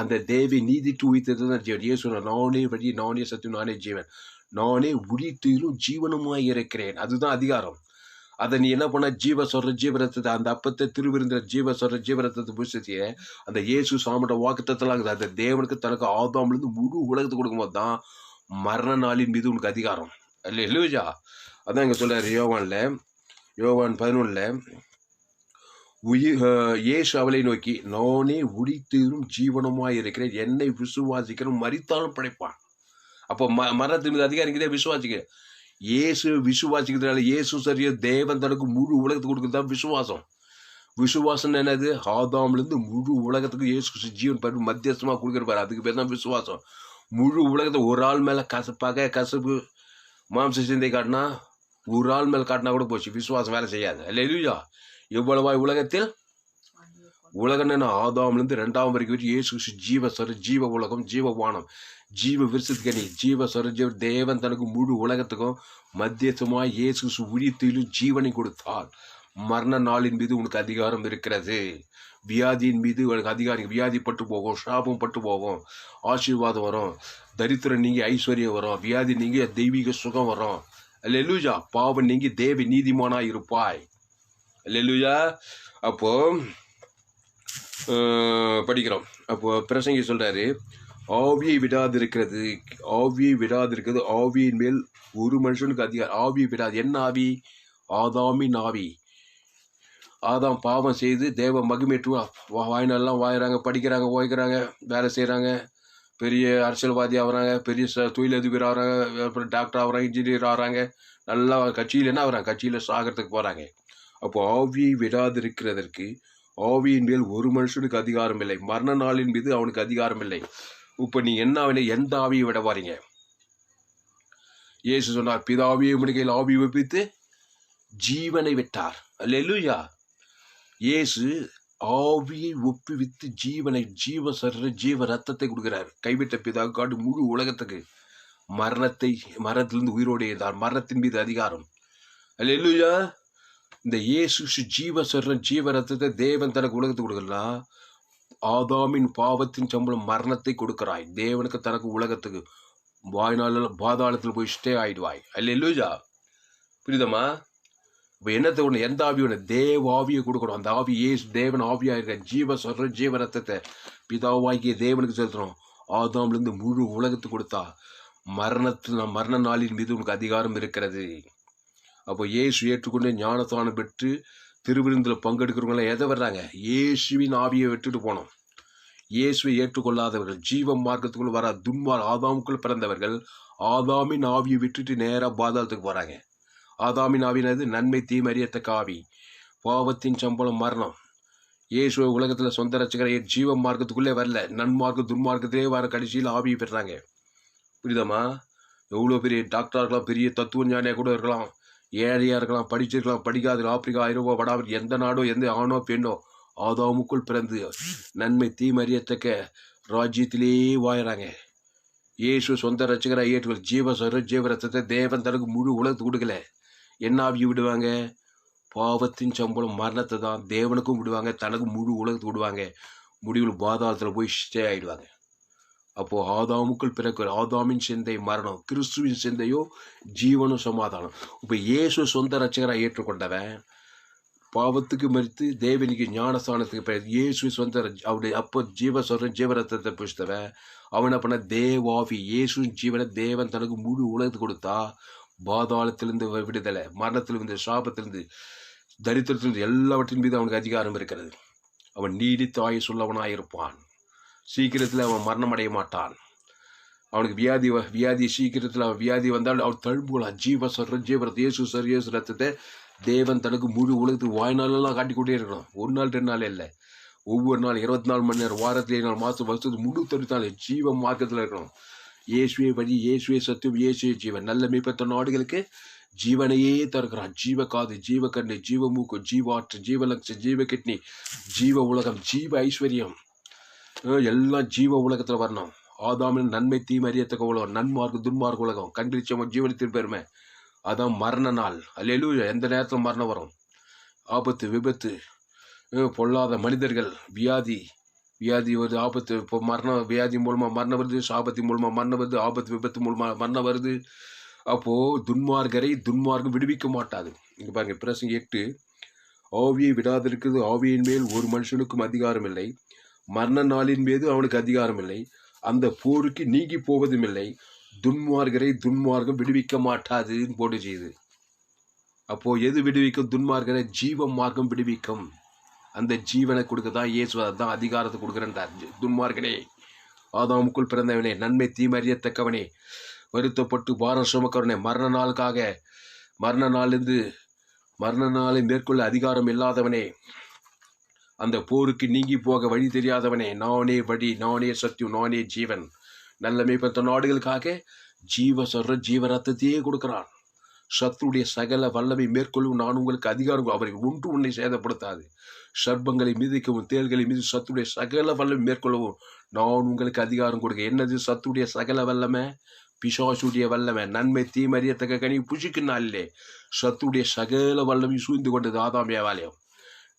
அந்த தேவி நீதிட்டு உயிர்த்தது ஜீவன். இயேசு நானே வழி, நானே சத்தியம், நானே ஜீவன், நானே உயிர்த்தலும் ஜீவனுமாய் இருக்கிறேன். அதுதான் அதிகாரம். அதை நீ என்ன பண்ண? ஜீவரத்தத்தை, அந்த அப்பத்தை திருவிருந்த ஜீவரத்தத்தை புஷிய அந்த இயேசு சாமியோட வாக்குத்தத்தெல்லாம் அந்த தேவனுக்கு தனக்கு ஆதாமிலிருந்து முழு உலகத்தை கொடுக்கும்போது தான் மரண நாளின் மீது உனக்கு அதிகாரம். அல்லேலூயா. அதான் இங்க சொல்றாரு யோவான் 11 இயேசு அவளை நோக்கி, நானே உயிர்த்தலும் ஜீவனுமாய் இருக்கிறேன், என்னை விசுவாசிக்கிறவன் மரித்தாலும் படைப்பான். அப்போ மரணத்தின் மீது அதிகாரிக்கிறதே விசுவாசிக்க. இயேசு விசுவாசிக்கிறதுனால இயேசு சரிய தேவன் தனக்கு முழு உலகத்துக்கு கொடுக்குறதா விசுவாசம். விசுவாசம் என்னது? ஆதாமிலிருந்து முழு உலகத்துக்கு இயேசு ஜீவன் பண்ணி மத்தியஸ்தமாக கொடுக்குறப்பாரு. அதுக்கு பேர் தான் விசுவாசம். முழு உலகத்தை ஒரு ஆள் மேலே கசப்பு மாம்ச சிந்தை காட்டினா, ஒரு ஆள் மேலே காட்டினா கூட போச்சு, விசுவாசம் வேலை செய்யாது. அல்லேலூயா. எவ்வளவாய் உலகத்தில் உலகம்னு ஆதாமிலிருந்து 2ஆம் வரைக்கும் இயேசு ஜீவ உலகம், ஜீவ வானம், ஜீவ விருட்சத்துக்கனி, ஜீவ ஜீவ தேவன் தனக்கு முழு உலகத்துக்கும் மத்தியசமாய் இயேசு உயிர்த்திலும் ஜீவனை கொடுத்தார். மரண நாளின் மீது உனக்கு அதிகாரம் இருக்கிறது. வியாதியின் மீது உனக்கு அதிகாரம். வியாதி பட்டு போகும், சாபம் பட்டு போகும், ஆசீர்வாதம் வரும், தரித்திரம் நீங்கி ஐஸ்வர்யம் வரும், வியாதி நீங்கி தெய்வீக சுகம் வரும். அல்லேலூயா. பாவம் நீங்கி தேவி நீதிமானாய் இருப்பாய். அல்லேலூயா. அப்போ படிக்கிறோம். அப்போ பிரசங்கி சொல்றாரு, ஆவியை விடாதிருக்கிறது, ஆவியின் மேல் ஒரு மனுஷனுக்கு அதிகாரம். ஆவியை விடாது. என்ன ஆவி? ஆதாமின் ஆவி. ஆதாம் பாவம் செய்து தேவ மகிமேற்று வாய்நாளெல்லாம் வாயிறாங்க, படிக்கிறாங்க, ஓய்க்கிறாங்க, வேலை செய்கிறாங்க, பெரிய அரசியல்வாதி ஆகிறாங்க, பெரிய தொழிலதிபர் ஆகிறாங்க, அப்புறம் டாக்டர் ஆகிறாங்க, இன்ஜினியர் ஆகிறாங்க, நல்லா கட்சியில் என்ன ஆகிறாங்க? கட்சியில் சாகிறதுக்கு போகிறாங்க. அப்போ ஆவியை விடாதிருக்கிறதற்கு ஆவியின் மேல் ஒரு மனுஷனுக்கு அதிகாரம் இல்லை. மரண நாளின் மீது அவனுக்கு அதிகாரம் இல்லை. இப்போ நீ எந்த ஆவியை விட வாரீங்க? இயேசு சொன்னார், பிதாவியை முடிக்கையில் ஆவி வைப்பித்து ஜீவனை விட்டார். அல்லேலூயா. இயேசு ஆவியை ஒப்புவித்து ஜீவ சரீர ஜீவ ரத்தத்தை கொடுக்கிறார். கைவிட்ட பிதா காடு முழு உலகத்துக்கு மரணத்திலிருந்து உயிரோடு இருந்தார். மரணத்தின் மீது அதிகாரம். அல்லேலூயா. இந்த இயேசு ஜீவ சரீர ஜீவ ரத்தத்தை தேவன் தனக்கு உலகத்துக்கு கொடுக்கலாம். ஆதாமின் பாவத்தின் சம்பளம் மரணத்தை கொடுக்கிறாய். தேவனுக்கு தனக்கு உலகத்துக்கு வாய்நாளில் பாதாளத்தில் போய் ஸ்டே ஆயிடுவாய். அல்லேலூயா. புரியுதமா? இப்போ என்னத்தை ஒன்று எந்த ஆவி ஒன்று தேவ ஆவியை கொடுக்கணும். அந்த ஆவி ஏசு தேவன் ஆவியாக இருக்க ஜீவ சொல்ற ஜீவ ரத்தத்தை பிதாவாகிய தேவனுக்கு செலுத்தணும். ஆதாம்லேருந்து முழு உலகத்துக்கு கொடுத்தா மரண நாளின் மீது உனக்கு அதிகாரம் இருக்கிறது. அப்போ இயேசு ஏற்றுக்கொண்டு ஞானஸ்தானம் பெற்று திருவிருந்தில் பங்கெடுக்கிறவங்களாம் எதை வர்றாங்க? இயேசுவின் ஆவியை விட்டுட்டு போனோம். இயேசுவை ஏற்றுக்கொள்ளாதவர்கள், ஜீவ மார்க்கத்துக்குள் வர ஆதாமுக்குள் பிறந்தவர்கள் ஆதாமின் ஆவியை விட்டுட்டு நேராக பாதாளத்துக்கு போறாங்க. ஆதாமின் ஆவினது நன்மை தீமறியத்தக்க ஆவி. பாவத்தின் சம்பளம் மரணம். இயேசுவை உலகத்தில் சொந்த ரட்சகரை ஜீவ மார்க்கத்துக்குள்ளே வரல, நன்மார்க்க துன்மார்க்கத்திலே வர கடைசியில் ஆவியை பெறாங்க. புரியுதமா? எவ்வளோ பெரிய டாக்டராக இருக்கலாம், பெரிய தத்துவ ஞானியாக கூட இருக்கலாம், ஏழையாக இருக்கலாம், படிச்சிருக்கலாம், படிக்காது, ஆப்பிரிக்கா, ஐரோப்பா, வடாபடி, எந்த நாடோ எந்த ஆணோ பெண்ணோ ஆதாமுக்குள் பிறந்து நன்மை தீமறியத்தக்க ராஜ்யத்திலேயே வாயிறாங்க. இயேசு சொந்த ரட்சகரை ஏற்றுக்கொள் ஜீவ ரத்தத்தை தேவன் தனக்கு முழு உலகத்துக்கு கொடுக்கல. என்ன ஆவியை விடுவாங்க? பாவத்தின் சம்பளம் மரணத்தை தான் தேவனுக்கும் விடுவாங்க, தனக்கு முழு உலகத்துக்கு விடுவாங்க. முடிவில் பாதாளத்தில் போய் ஸ்டே ஆயிடுவாங்க. அப்போ ஆதாமுக்குள் பிறகு ஆதாமின் சிந்தை மரணம், கிறிஸ்துவின் சிந்தையோ ஜீவனும் சமாதானம். இப்போ இயேசு சொந்த ரட்சகராக ஏற்றுக்கொண்டவன் பாவத்துக்கு மறித்து தேவனுக்கு ஞானஸ்தானத்துக்கு பிறகு இயேசு சொந்த அவருடைய அப்போ ஜீவரத்தத்தை புஷ்தவன் அவன் அப்பன தேவாவி இயேசு ஜீவனை தேவன் தனக்கு முழு உலகத்துக்கு கொடுத்தா பாதாளத்திலிருந்து விடுதலை, மரணத்திலிருந்து, சாபத்திலிருந்து, தரித்திரத்திலிருந்து எல்லாவற்றின் மீது அவனுக்கு அதிகாரம் இருக்கிறது. அவன் நீடித்த ஆயுசுள்ளவனாயிருப்பான். சீக்கிரத்தில் அவன் மரணம் அடைய மாட்டான். அவனுக்கு வியாதி சீக்கிரத்தில் அவன் வியாதி வந்தால் அவன் தழும்புகளான். ஜீவரத் இயேசு ரத்தத்தை தேவன் தனக்கு முழு உலகத்துக்கு வாய்நாளெல்லாம் காட்டிக்கொண்டே இருக்கணும். ஒரு நாள் 2 நாள் இல்லை, ஒவ்வொரு நாள் 24 மணி நேரம், வாரத்தில் 7 நாள், மாதம் வருஷத்துக்கு 364 ஜீவ மார்க்கத்தில் இருக்கணும். இயேசுவே வழி, இயேசுவே சத்தியம், இயேசுவே ஜீவன். நல்ல மேய்ப்பட்ட நாடுகளுக்கு ஜீவனையே தருகிறான். ஜீவ காது, ஜீவ கண்ணு, ஜீவ மூக்கு, ஜீவாற்று, ஜீவ லங்ஸ், ஜீவ கிட்னி, ஜீவ உலகம், ஜீவ ஐஸ்வர்யம் எல்லாம் ஜீவ உலகத்தில் வரணும். ஆதாமின் நன்மை தீமறியத்தக்க உலகம், நன்மார்க்கு துன்மார்க்கு உலகம், கண்டிச்சவன் ஜீவனத்தின் பெருமை. அதான் மரண நாள். அல்லேலூயா. எந்த நேரத்தில் மரணம் வரும்? ஆபத்து, விபத்து, பொல்லாத மனிதர்கள், வியாதி வருது, ஆபத்து. இப்போ வியாதி மூலமாக மரணம் வருது, சாபத்தின் மூலமாக மரணம் வருது, ஆபத்து விபத்து மூலமாக மரணம் வருது. அப்போது துன்மார்க்கம் விடுவிக்க மாட்டாது. இங்கே பாருங்க, பிரசங்க 8, ஆவியை விடாதிருக்கிறது. ஆவியின் மேல் ஒரு மனுஷனுக்கும் அதிகாரம் இல்லை, மரண நாளின் மீது அவனுக்கு அதிகாரம் இல்லை, அந்த போருக்கு நீங்கி போவதும் இல்லை, துன்மார்க்கம் விடுவிக்க மாட்டாதுன்னு போட்டு செய்யுது. அப்போ எது விடுவிக்கும்? துன்மார்க்கரை ஜீவ மார்க்கம் விடுவிக்கும். அந்த ஜீவனை கொடுக்கதான் இயேசு தான் அதிகாரத்தை கொடுக்குறேன்றார். துன்மார்க்கனே, ஆதாமுக்குள் பிறந்தவனே, நன்மை தீமறியத்தக்கவனே, வருத்தப்பட்டு பாரம் சுமக்கிறவனே, மரண நாளை மேற்கொள்ள அதிகாரம் இல்லாதவனே, அந்த போருக்கு நீங்கி போக வழி தெரியாதவனே, நானே வழி, நானே சத்தியம், நானே ஜீவன். நல்ல மேய்ப்பட்ட நாடுகளுக்காக ஜீவ ரத்தத்தையே கொடுக்கிறான். சத்துருடைய சகல வல்லமை மேற்கொள்ளும் நான் உங்களுக்கு அதிகாரம். அவர்கள் ஒன்று உன்னை சேதப்படுத்தாது. சர்ப்பங்களை மிதிக்கவும் தேள்களை மீது சத்துடைய சகல வல்லமை மேற்கொள்ளவும் நான் உங்களுக்கு அதிகாரம் கொடுக்க. என்னது சத்துடைய சகல வல்லமை? பிசாசுடைய வல்லமை. நன்மை தீமறியத்தக்க கனி புசிக்கும் நாளிலே சத்துடைய சகல வல்லமை சூழ்ந்து கொண்டது ஆதாமியாவாலயம்.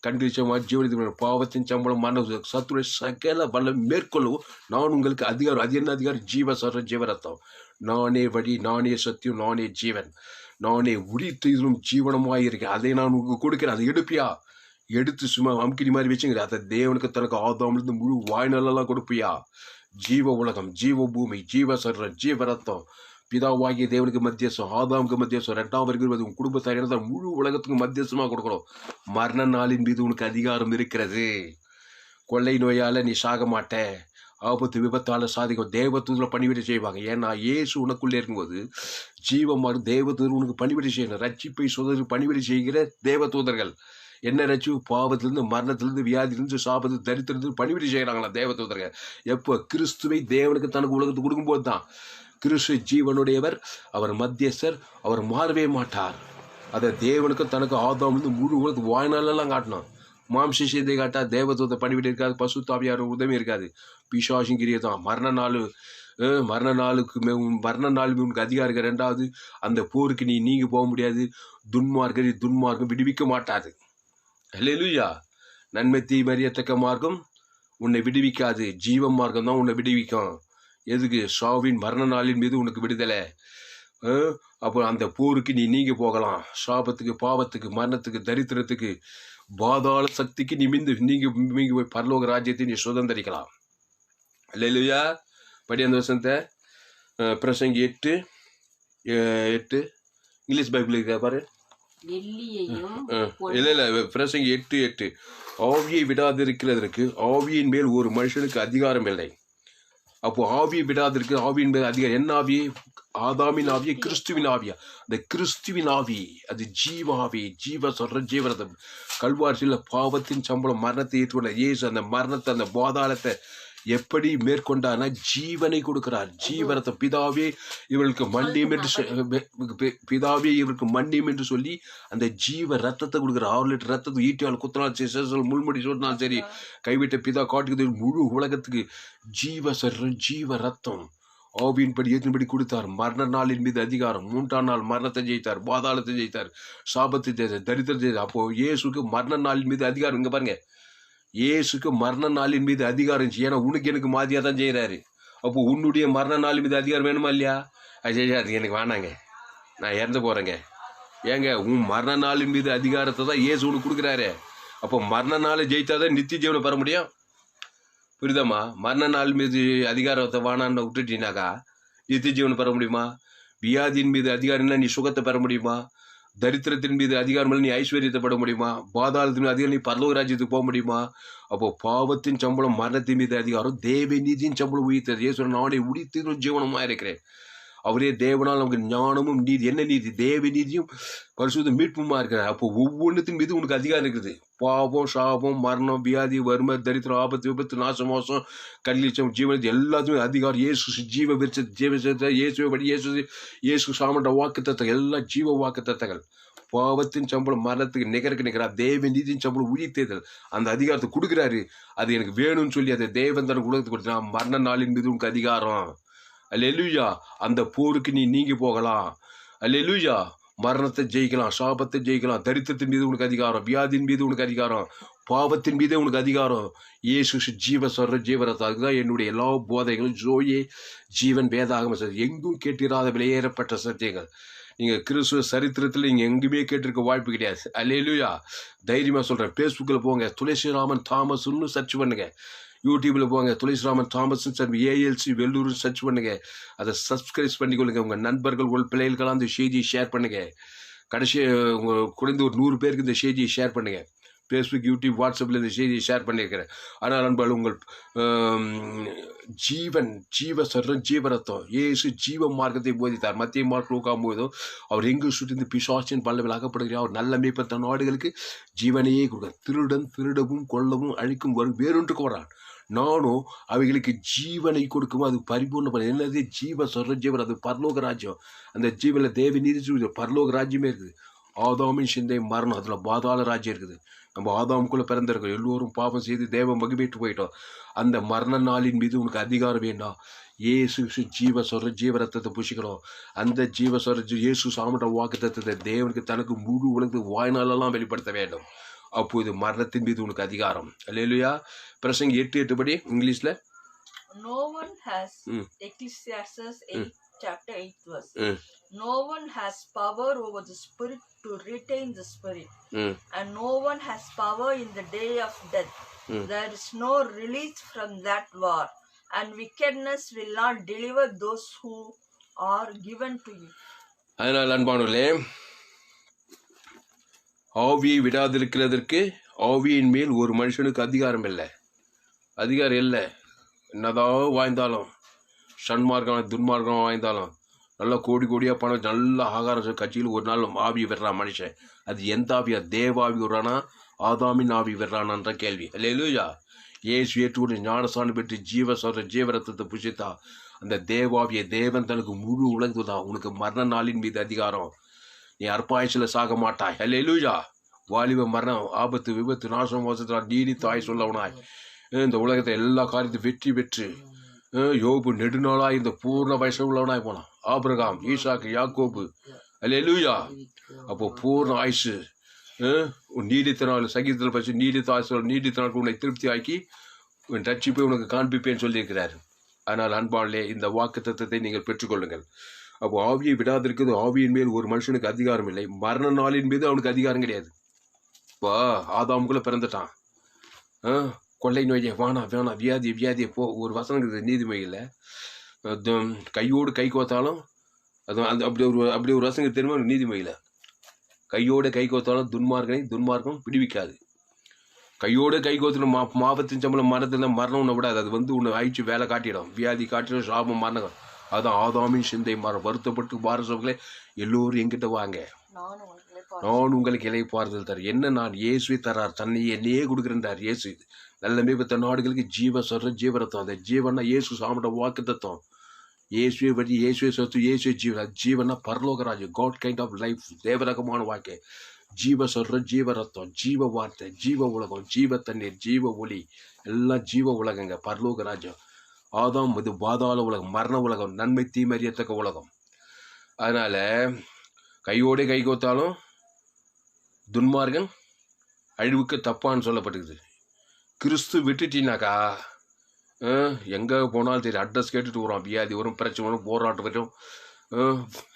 கண்டிச்சமா ஜீவனத்தின் பாவத்தின் சம்பளம் மரண சத்துடைய சகல வல்லம் மேற்கொள்ளவும் நான் உங்களுக்கு அதிகாரம். அது என்ன அதிகாரம்? ஜீவரத்தம். நானே வழி, நானே சத்தியம், நானே ஜீவன், நானே உரித்ததும் ஜீவனமாயிருக்கேன். அதை நான் உங்களுக்கு கொடுக்கிறேன். அதை எடுப்பியா? எடுத்து சும்மா அமுக்கினி மாதிரி வச்சுங்க. அதை தேவனுக்கு தனக்கு ஆதாமிலிருந்து முழு வாய்நாளெல்லாம் கொடுப்பியா? ஜீவ உலகம், ஜீவ பூமி, ஜீவரத்தம், பிதாவாகிய தேவனுக்கு மத்தியசம், ஆதாமுக்கு மத்தியசம், 2ஆம் வருகிறது உன் குடும்பத்தார் முழு உலகத்துக்கு மத்தியசமாக கொடுக்கணும். மரண நாளின் மீது உனக்கு அதிகாரம் இருக்கிறது. கொள்ளை நோயால் நீ சாக மாட்ட, ஆபத்து விபத்தால் சாதிக்கும். தேவதூதரை பணிவிடை செய்வாங்க. ஏன்னா இயேசு உனக்குள்ளே இருக்கும்போது ஜீவமாக தேவதூதர் உனக்கு பணிவிடை செய்யணும். ரட்சிப்பை சுதந்திர பணிவிடை செய்கிற தேவதூதர்கள் என்ன ரட்சிப்பு? பாவத்திலிருந்து, மரணத்திலிருந்து, வியாதியிலிருந்து, சாபத்து, தரித்திரத்திலிருந்து பணிவிடை செய்கிறாங்களா தேவதூதர்கள். எப்போ? கிறிஸ்துவை தேவனுக்கு தனக்கு உலகத்துக்கு கொடுக்கும்போது தான். கிறிஸ்து ஜீவனுடையவர், அவர் மத்தியஸ்தர், அவர் மாறவே மாட்டார். அதை தேவனுக்கு தனக்கு ஆதாம் வந்து முழு உலகத்து வாய்நாளெல்லாம் காட்டணும். மாம்சத்தை காட்டா தேவதூத பணிவிடை இருக்காது, பசுத்தாவியார் உதவி இருக்காது. பிசாசுங்கிறிய தான் மரண நாள் உனக்கு அதிகாரம் இருக்கு. ரெண்டாவது, அந்த போருக்கு நீங்க போக முடியாது. துன்மார்க்கம் விடுவிக்க மாட்டாது. அல்லேலூயா. நன்மை தீமறியத்தக்க மார்க்கம் உன்னை விடுவிக்காது. ஜீவ மார்க்கம் தான் உன்னை விடுவிக்கும். எதுக்கு? சாவின் மரண நாளின் மீது உனக்கு விடுதலை. அப்போ அந்த போருக்கு நீங்க போகலாம். சாபத்துக்கு, பாவத்துக்கு, மரணத்துக்கு, தரித்திரத்துக்கு, பாதாள சக்திக்கு நீங்க போய் பரலோக ராஜ்யத்தை நீ சுதந்திரிக்கலாம். அல்லேலூயா. படி அந்த வசனத்தை. பிரசங்கி 8 இங்கிலீஷ் பைபிள் இருக்கா பாரு. இல்ல பிரசங்கி 8:8. ஆவியை விடாதிருக்கிறதற்கு ஆவியின் மேல் ஒரு மனுஷனுக்கு அதிகாரம் இல்லை. அப்போ ஆவியை விடாதிருக்கு, ஆவியின் மேல் அதிகாரம். என்ன ஆவி? ஆதாமின் ஆவியை, கிறிஸ்துவின் ஆவியா? அந்த கிறிஸ்துவின் ஆவி அது ஜீவாவி, ஜீவரதம். கல்வாரியில் பாவத்தின் சம்பளம் மரணத்தை ஏற்றுக்கொண்ட இயேசு அந்த மரணத்தை, அந்த பாதாளத்தை எப்படி மேற்கொண்டார்னா ஜீவனை கொடுக்கிறார். ஜீவரத்தை பிதாவே இவர்களுக்கு மண்டியம் என்று சொல்லி அந்த ஜீவ ரத்தத்தை கொடுக்குறார். 6 லிட்டர் ரத்தத்தை ஈட்டியால் குத்தினாலும் சரி, முள்முடி சொன்னாலும் சரி, கைவிட்ட பிதா காட்டுக்குது முழு உலகத்துக்கு ஜீவ ரத்தம் ஆவியின்படி ஏற்றின்படி கொடுத்தார். மரண நாளின் மீது அதிகாரம். 3ஆம் நாள் மரணத்தை ஜெயித்தார், பாதாளத்தை ஜெயித்தார், சாபத்தை ஜெயித்தார், தரித்திரத்தை ஜெயித்தார். அப்போ இயேசுக்கு மரண நாளின் மீது அதிகாரம். இங்க பாருங்க, இயேசுக்கு மரண நாளின் மீது அதிகாரம். ஏன்னா உனக்கு எனக்கு மாதிரியா தான் செய்யறாரு. அப்போ உன்னுடைய மரண நாளின் மீது அதிகாரம் வேணுமா இல்லையா? அது எனக்கு வேணாங்க, நான் இறந்து போறேங்க. ஏங்க, உன் மரண நாளின் மீது அதிகாரத்தை தான் இயேசு உனக்கு கொடுக்குறாரு. அப்போ மரண நாளை ஜெயித்தாதான் நித்திய ஜீவனை பெற முடியும். புரியுதாம்மா? மரண நாள் மீது அதிகாரத்தை வானான்னு விட்டுட்டீங்கனாக்கா நித்திய ஜீவனை பெற முடியுமா? வியாதியின் மீது அதிகாரம்னா நீ சுகத்தை பெற முடியுமா? தரித்திரத்தின் மீது அதிகாரம் நீ ஐஸ்வர்யத்தை பெற முடியுமா? பாதாளத்தின் மீது அதிகாரம் நீ பரலோக ராஜ்யத்துக்கு போக முடியுமா? அப்போ பாவத்தின் சம்பளம் மரணத்தின் மீது அதிகாரம், தேவ நீதியின் சம்பளம் உயிர்த்தது. இயேசு நானே உடித்து ஜீவனமா இருக்கிறேன். அவரே தேவனால் நமக்கு ஞானமும் நீதி. என்ன நீதி? தேவ நீதியும் பரிசுத்த மீட்புமா இருக்கிறார். அப்போ ஒவ்வொன்றுத்தின் மீது உனக்கு அதிகாரம் இருக்குது. பாவம், சாபம், மரணம், வியாதி, வறுமை, தரித்திரம், ஆபத்து, விபத்து, நாசம், மோசம், கல்லிச்சம், ஜீவனத்து எல்லாத்துமே அதிகாரம். இயேசு ஜீவ விருச்ச இயேசுபடி இயேசு சாமண்ட வாக்கு தத்தங்கள் எல்லாம் ஜீவ வாக்கு தத்தங்கள். பாவத்தின் சம்பளம் மரணத்துக்கு நிகரார். தேவ நீதியின் சம்பளம் உயிர்த்தேதல். அந்த அதிகாரத்தை கொடுக்குறாரு. அது எனக்கு வேணும்னு சொல்லி அதை தேவன் தனக்கு உலகத்துக்கு கொடுத்தா மரண நாளின் மீது உனக்கு அதிகாரம். அல்லேலூயா. அந்த போருக்கு நீங்க போகலாம். அல்லேலூயா. மரணத்தை ஜெயிக்கலாம், சாபத்தை ஜெயிக்கலாம், தரித்திரத்தின் மீது உனக்கு அதிகாரம், வியாதியின் மீது உனக்கு அதிகாரம், பாவத்தின் மீதே உனக்கு அதிகாரம். இயேசு ஜீவரத்தம். அதுதான் என்னுடைய எல்லா போதைகளும் ஜோயே ஜீவன் வேதாகம எங்கும் கேட்டிராத விலையேறப்பட்ட சத்தியங்கள். நீங்க கிறிஸ்துவ சரித்திரத்தில் நீங்க எங்குமே கேட்டிருக்க வாய்ப்பு கிடையாது. அல்லேலூயா. தைரியமா சொல்றேன். ஃபேஸ்புக்கில் போங்க, துளசிராமன் தாமஸ்ன்னு சர்ச் பண்ணுங்க. யூடியூப்ல போங்க, Thulasiraman Thomas ALC Vellore search பண்ணுங்க. அதை சப்ஸ்கிரைப் பண்ணிக்கொள்ளுங்க. உங்க நண்பர்கள், உங்கள் பிள்ளைகளுக்கெல்லாம் அந்த செய்தியை ஷேர் பண்ணுங்க. கடைசி குறைந்து ஒரு 100 பேருக்கு இந்த செய்தியை ஷேர் பண்ணுங்க. ஃபேஸ்புக், யூடியூப், வாட்ஸ்அப்பில் இந்த செய்தியை ஷேர் பண்ணியிருக்கிறேன். ஆனால் நண்பர்கள், உங்கள் ஜீவரத்தம் இயேசு ஜீவ மார்க்கத்தை போதித்தார். மத்திய மார்க் லூக்காம்போதோ அவர் எங்கு சுற்றிந்து பிசாசின் பல்லவில் அகப்படுகிறார். அவர் நல்ல மேய்ப்பன் தன் நாடுகளுக்கு ஜீவனையே கொடுக்க. திருடவும் கொல்லவும் அழிக்கும் வேறொன்றுக்கு வரான். நானும் அவைகளுக்கு ஜீவனை கொடுக்கும். அது பரிபூர்ண என்னது? ஜீவன். அது பரலோக ராஜ்யம். அந்த ஜீவன தேவ நீதி பரலோக ராஜ்யமே இருக்குது. ஆதாமின் சிந்தை மரணம், அதுல பாதாள ராஜ்யம் இருக்குது. நம்ம ஆதாமுக்குள்ள பிறந்திருக்கோம். எல்லோரும் பாவம் செய்து தேவ மகிமைட்டு போயிட்டோம். அந்த மரண நாளின் மீது உனக்கு அதிகாரம் வேண்டாம். இயேசு ஜீவரத்தத்தை புஷிக்கிறோம். அந்த இயேசு சாமட்ட வாக்கு தத்துவத்தை தேவனுக்கு தனக்கு முழு உலகத்துக்கு வாய்நாளெல்லாம் வெளிப்படுத்த வேண்டும். அப்போது மரணத்தின் மீது உனக்கு அதிகாரம். அல்லேலூயா. பிரசங்கி 8:8 படி இங்கிலீஷ்ல. No one has Ecclesiastes 8 chapter 8 verse. No one has power over the spirit to retain the spirit, and no one has power in the day of death. There is no release from that war, and wickedness will not deliver those who are given to you. அதனால் அன்பானவர்களே, ஆவியை விடாதிருக்கிறதற்கு ஆவியின் மேல் ஒரு மனுஷனுக்கு அதிகாரம் இல்லை. என்னதான் வாய்ந்தாலும், சன்மார்க்கம் துன்மார்க்கம் வாய்ந்தாலும், நல்லா கோடியாக பணம், நல்லா ஆகாரம் கட்சியில் ஒரு நாள் ஆவியை விடுறான் மனுஷன். அது எந்த ஆவியா? தேவாவி விடுறானா, ஆதாமின் ஆவி வர்றான் என்ற கேள்வி. அல்லேலூயா. இயேசு ஏற்றுக்கொண்டு ஞானஸ்நானம் பெற்று ஜீவரத்தத்தை புசித்தா அந்த தேவாவிய தேவன் தனக்கு முழு உலகத்துதான். உனக்கு மரண நாளின் மீது அதிகாரம். நீ அற்பாயுசில சாக மாட்டாய். அல்லேலூயா. வாலிப மரணம், ஆபத்து, விபத்து, நாசம், மோசத்தால் நீடித்த ஆய் சொல்லவனாய் இந்த உலகத்தை எல்லா காரியத்தையும் வெற்றி பெற்று யோபு நெடுநாளாய் இந்த பூர்ண வயசு உள்ளவனாய் போனான். ஆபிரகாம், ஈசாக்கு, யாக்கோபு. அல்லேலூயா. அப்போ பூர்ண ஆயுசு நீடித்த நாள் சங்கீதத்தில் பற்றி நீடித்த ஆயுசு நீடித்த நாட்கள் உன்னை திருப்தி ஆக்கி உன் ரட்சிப்பை உனக்கு காண்பிப்பேன்னு சொல்லியிருக்கிறார். ஆனால் அன்பாளே, இந்த வாக்கு தத்தத்தை நீங்கள் பெற்றுக்கொள்ளுங்கள். அப்போ ஆவியை விடாதிருக்கிறது. ஆவியின் மேல் ஒரு மனுஷனுக்கு அதிகாரம் இல்லை. மரண நாளின் மீது அவனுக்கு அதிகாரம் கிடையாது. இப்போ ஆதாமுக்குள்ள பிறந்துட்டான். கொள்ளை நோயை வேணாம் வேணாம், வியாதியை போ. ஒரு வசனம் இருக்குது நீதிமொழியில், கையோடு கை கோத்தாலும் அது அந்த அப்படி ஒரு வசனம் தெரியுமா நீதிமொழியில்? கையோடு கை கோத்தாலும் துன்மார்க்கம் விடுவிக்காது. கையோடு கை கோத்தணும் மாபத்தின் சம்பளம் மரணத்தில் மரணம் உன்னை விடாது. அது உன்னை அழிச்சு வேலை காட்டிடும், வியாதி காட்டிடும், சாபம் மரணம். அதான் ஆதாமின் சிந்தை மரம். வருத்தப்பட்டு பாரசவர்களே எல்லோரும் எங்கிட்ட வாங்க, நான் உங்களுக்கு இளைப்பாறுதல் தரேன். என்ன நான் இயேசுவை தரார், என்னையே கொடுக்குறேன்றார் இயேசு. நல்ல மேபத்த நாடுகளுக்கு ஜீவரத்தம். அந்த ஜீவனா இயேசு சாமிட வாக்கு தத்துவம். இயேசுவை வழி, இயேசுவை சொத்து, இயேசுவை ஜீவன். ஜீவனா Paralogaraj, God kind of life, தேவரகமான வாழ்க்கை. ஜீவரத்தம், ஜீவ வார்த்தை, ஜீவ உலகம், ஜீவ தண்ணீர், ஜீவ ஒளி, எல்லாம் ஜீவ உலகங்க. பரலோகராஜம். ஆதாம் இது பாதாள உலகம், மரண உலகம், நன்மை தீமறியத்தக்க உலகம். அதனால கையோடு கை கோத்தாலும் துன்மார்கன் அழிவுக்கு தப்பான்னு சொல்லப்பட்டுக்குது. கிறிஸ்து விட்டுட்டீனாக்கா எங்கே போனாலும் சரி அட்ரஸ் கேட்டுட்டு வரும். வியாதி வரும், பிரச்சனை வரும், போராட்டம் வரும்,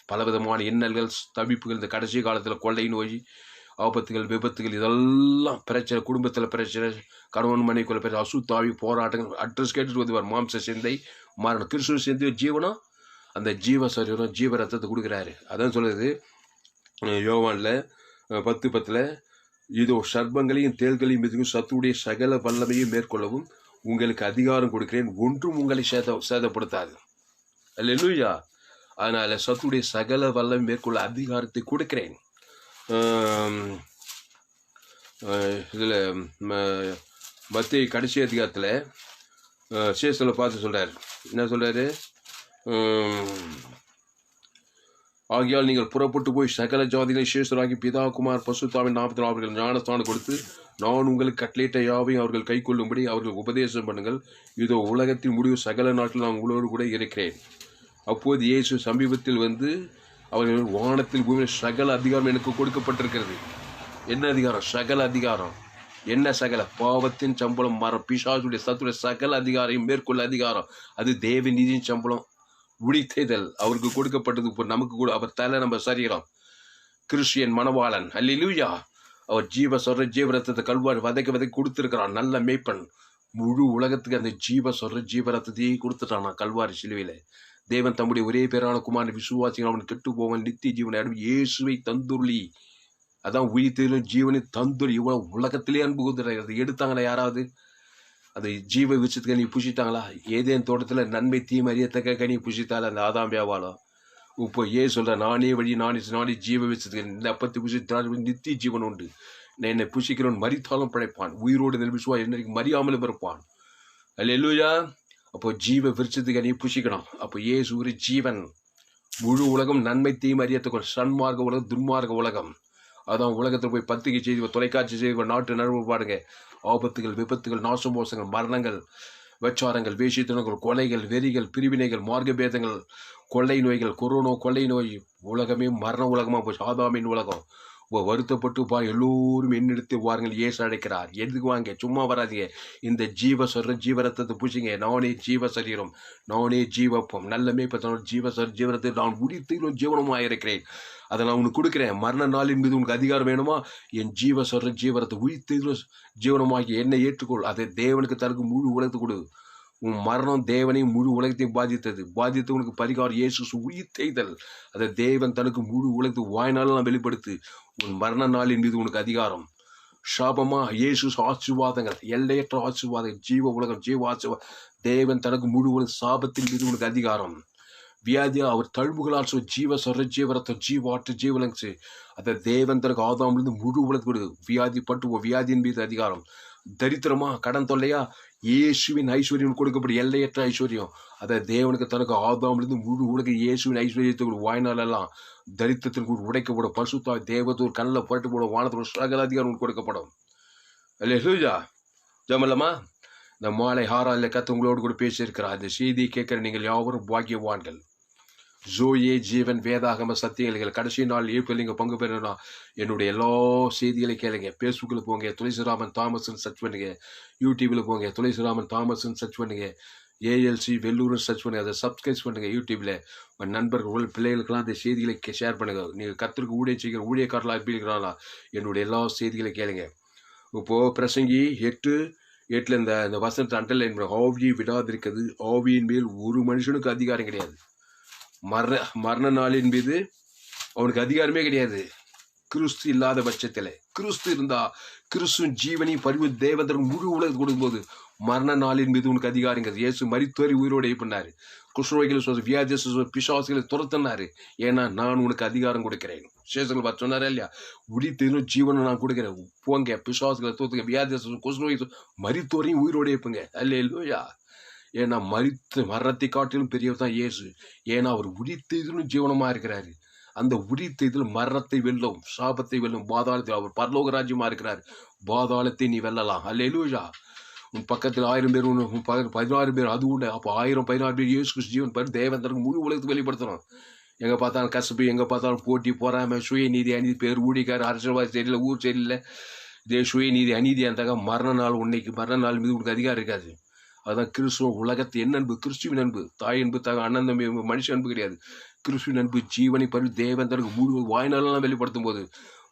பலவிதமான இன்னல்கள், தவிப்புகள். இந்த கடைசி காலத்தில் கொள்ளை நோய், ஆபத்துகள், விபத்துகள், இதெல்லாம் பிரச்சனை. குடும்பத்தில் பிரச்சனை, கணவன் மனைவிக்குள்ள பிரச்சனை, அசுத்தாவி, போராட்டங்கள். அட்ரஸ் கேட்டுட்டு வருவார். மாம்ச சிந்தை மரணம். கிறிஸ்துவ சிந்தை ஜீவனம். அந்த ஜீவ சரீரம் ஜீவ ரத்தத்தை கொடுக்குறாரு. அதான் சொல்லுது யோவானில் 10:10, இதோ சர்ப்பங்களையும் தேள்களையும் மிகவும் சத்துடைய சகல வல்லமையும் மேற்கொள்ளவும் உங்களுக்கு அதிகாரம் கொடுக்கிறேன், ஒன்றும் உங்களை சேதப்படுத்தாது. அல்லேலூயா. அதனால சத்துடைய சகல வல்லமை மேற்கொள்ள அதிகாரத்தை கொடுக்கிறேன். இதில் மத்திய கடைசி அதிகாரத்தில் சேஷல பார்த்து சொல்றாரு. என்ன சொல்றாரு? ஆகியால் நீங்கள் புறப்பட்டு போய் சகல ஜாதிகளை சேஷராகி பிதா குமார் பசுத்தாவின் நாமத்தில் அவர்கள் ஞானஸ்தானம் கொடுத்து நான் உங்களுக்கு கட்டளையிட்ட யாவையும் அவர்கள் கை கொள்ளும்படி அவர்கள் உபதேசம் பண்ணுங்கள். இதோ உலகத்தின் முடிவு சகல நாட்டில் நான் உங்களோடு கூட இருக்கிறேன். அப்போது இயேசு சமீபத்தில் வந்து அவர்கள் வானத்தில் பூமியில் சகல அதிகாரம் எனக்கு கொடுக்கப்பட்டிருக்கிறது. என்ன அதிகாரம்? சகல அதிகாரம். என்ன சகல? பாவத்தின் சம்பளம் மரம், பிசாசுடைய சத்துடைய சகல அதிகாரையும் மேற்கொள்ள அதிகாரம். அது தேவ நீதியின் சம்பளம். உடித்தேதல் அவருக்கு கொடுக்கப்பட்டது. இப்போ நமக்கு கூட அவர் தலை, நம்ம சரீரம். கிறிஸ்டியன் மணவாளன். அல்லேலூயா. அவர் ஜீவரத்தத்தை கல்வாரி வதைக்க கொடுத்துருக்கிறான். நல்ல மேய்ப்பன். முழு உலகத்துக்கு அந்த ஜீவரத்தத்தையே கொடுத்துட்டான் கல்வாரி சிலுவையில. தேவன் தம்முடைய ஒரே பேரான குமாரனை விசுவாசிகள் அவன் கெட்டு போவன் நித்திய ஜீவனை அனுப்பி இயேசுவை தந்துருளி. அதான் உயிர்த்தேலும் ஜீவனை தந்துரு. இவ்வளவு உலகத்திலே அன்பு கொடுத்துறாரு. எடுத்தாங்களா யாராவது? அந்த ஜீவ விருட்சத்துக்கு கனி புசித்தாங்களா? ஏதேன் தோட்டத்தில் நன்மை தீமை அறியத்தக்க கனி புசித்தால அந்த ஆதாம் வியாபாரம். இப்போ சொல்ற நானே வழி, நானே ஜீவ விருட்சத்துக்கு இந்த அப்பத்தை புசித்தால் நித்திய ஜீவன் உண்டு. நான் என்னை புசிக்கிறவன் மரித்தாலும் பிழைப்பான், உயிரோடு நெல்விசுவா என்னைக்கு மறியாமலும் இருப்பான். அல்லேலூயா. அப்போ ஜீவ விருட்சத்துக்கு கனி புசிக்கணும். அப்போ இயேசு ஒரு ஜீவன். முழு உலகம் நன்மை தீமை அறியத்தக்க சன்மார்க்க உலகம், துன்மார்க்க உலகம். அதான் உலகத்தில் போய் பத்திரிகை செய்தி, தொலைக்காட்சி செய்தி, நாட்டு நடுவு பாருங்க. ஆபத்துகள், விபத்துகள், நாசமோசங்கள், மரணங்கள், வச்சாரங்கள், வேசித்தனங்கள், கொலைகள், வெறிகள், பிரிவினைகள், மார்க்கபேதங்கள், கொள்ளை நோய்கள், கொரோனா கொள்ளை நோய். உலகமே மரண உலகமாக போச்சு. ஆதாமின் உலகம். வருத்தப்பட்டு எல்லோரும் என்னிடத்து வாருங்கள், இயேசு அழைக்கிறார். எதுக்கு வாங்க? சும்மா வராதிங்க. இந்த ஜீவரத்தத்தை பூசிங்க. நானே ஜீவ சரீரம், நானே ஜீவப்பம். நல்ல மேய்ப்ப ஜீவரத்தை நான் உடித்திலும் ஜீவனமாக இருக்கிறேன். அதை நான் உனக்கு கொடுக்குறேன். மரண நாளின் மீது உனக்கு அதிகாரம் வேணுமா? என் ஜீவரத்தை உயிர்த்திலும் ஜீவனமாகி என்னை ஏற்றுக்கொள். அதை தேவனுக்கு தனக்கு முழு உலகத்தை கொடு. உன் மரணம் தேவனையும் முழு உலகத்தையும் பாதித்து உனக்கு பரிகாரம் இயேசு உயிர்த்தெய்தல். அதை தேவன் தனக்கு முழு உலகத்தை வாய்நாளெல்லாம் வெளிப்படுத்து. உன் மரண நாளின் மீது உனக்கு அதிகாரம். சாபமா? இயேசு ஆசீர்வாதங்கள், எல்லையற்ற ஆசீர்வாதங்கள், ஜீவ உலகம், ஜீவ ஆசீர்வாதம். தேவன் தனக்கு முழு உலக சாபத்தின் மீது உனக்கு அதிகாரம். ವ್ಯಾಧಿಯ ಅವ್ರ ತಳುಬುಗಳಾಡ್ಸೋ ಜೀವ ಸೊರ ಜೀವರತ್ತ ಜೀವ ಆட்டு ஜீவலங்கு அதை தேவன் தனக்கு ஆதாமிலிருந்து முழு உலகத்துக்கு கொடுக்குது. வியாதிப்பட்டு வியாதியின் மீது அதிகாரம், தரித்திரமா கடன் தொல்லையா இயேசுவின் ஐஸ்வர்யம் கொடுக்கப்படும் எல்லையற்ற ஐஸ்வர்யம். அதை தேவனுக்கு தனக்கு ஆதாமிலிருந்து முழு உலக இயேசுவின் ஐஸ்வர்யத்தை வாய்நாளெல்லாம் தரித்திரத்திற்கு உடைக்கப்படும். பரிசுத்தாய் தேவதூர் கண்ணில் புரட்டு போடும். வானத்தோட சகல அதிகாரம் கொடுக்கப்படும். அல்லேலூயா. ஜெபமல்லமா. இந்த மாலை ஹாரால கத்து உங்களோடு கூட பேசியிருக்கிறார். அந்த செய்தியை கேட்கிற நீங்கள் யாவரும் பாக்கியவான்கள். ஜோயே ஜீவன் வேதாகம சத்தியங்கள் கடைசி நாள் ஏப்ரல் நீங்கள் பங்கு பெறணும். என்னுடைய எல்லா செய்திகளையும் கேளுங்க. ஃபேஸ்புக்கில் போங்க, துளசிராமன் தாமஸ்ன்னு சர்ச் பண்ணுங்க. யூடியூப்பில் போங்க, துளசிராமன் தாமஸ்ன்னு சர்ச் பண்ணுங்க. ஏஎல்சி வெள்ளூர்னு சர்ச் பண்ணுங்க. அதை சப்ஸ்கிரைப் பண்ணுங்க. யூடியூப்பில் உங்கள் நண்பர்கள் பிள்ளைகளுக்கெல்லாம் அந்த செய்திகளை ஷேர் பண்ணுங்க. நீங்கள் கத்திற்கு ஊழிய செய்கிற ஊழியக்காரர்களாக இருப்பீங்களா? என்னுடைய எல்லா செய்திகளையும் கேளுங்க. இப்போது பிரசங்கி 8:8 இந்த வசனத்தை அண்டர்லைன் பண்ண, ஆவியை விடாதிருக்கிறது. ஆவியின் மேல் ஒரு மனுஷனுக்கு அதிகாரம் கிடையாது. மரண நாளின் மீது அவனுக்கு அதிகாரமே கிடையாது. கிறிஸ்து இல்லாத பட்சத்தில், கிறிஸ்து இருந்தா கிறிஸ்துவின் ஜீவனையும் பரிவு தேவதற்கு முழு உலகத்துக்கு கொடுக்கும்போது மரண நாளின் மீது உனக்கு அதிகாரங்கிறது. இயேசு மரித்தோரி உயிரோடு பண்ணாரு. குஷ்ரோகிகள் வியாதி பிசாசுகளை துரத்தினாரு. ஏன்னா நான் உனக்கு அதிகாரம் கொடுக்கிறேன். சேஷங்களை பார்த்து சொன்னாரே இல்லையா? உடித்ததும் ஜீவனை நான் கொடுக்குறேன். போங்க, பிசாசுகளை தோத்துங்க, வியாதி குஷ்ரோகி மரித்தோரையும் உயிரோடு வைப்புங்க. அல்லேலூயா. ஏன்னா மரணத்தை காட்டிலும் பெரியவர் தான் இயேசு. ஏன்னா அவர் உடித்ததிலும் ஜீவனமா இருக்கிறாரு. அந்த உரித்ததில் மரணத்தை வெல்லும், சாபத்தை வெல்லும், பாதாளத்தில் அவர் பரலோக ராஜ்யமா இருக்கிறார். பாதாளத்தை நீ வெல்லலாம். அல்லேலூயா. உன் பக்கத்தில் 1000 பேர், உன் 16 பேர், அது உண்டு. அப்போ 1000-16 பேர் இயேசு கிறிஸ்து ஜீவன் பெரு தேவன் தனக்கு முழு உலகத்துக்கு வெளிப்படுத்தணும். எங்கே பார்த்தாலும் கசப்பு, எங்கே பார்த்தாலும் போட்டி, பொறாமை, சுயநீதி, அநீதி, பேர் ஊழிக்கார், அரசியல்வாதி சரியில்லை, ஊர் சரியில்லை, இதே சுயநீதி அநீதியாக இருந்தாங்க. மரண நாள் உன்னைக்கு, மரண நாள் மீது உனக்கு அதிகாரம் இருக்காது. அதுதான் கிறிஸ்துவ உலகத்தை என்ன அன்பு? கிறிஸ்துவின் அன்பு. தாய் அன்பு, அண்ணன் தம்பி அன்பு, மனுஷ அன்பு கிடையாது. கிறிஸ்துவின் அன்பு ஜீவனை பரி தேவன் தனக்கு முழு வாய்நாளெல்லாம் வெளிப்படுத்தும் போது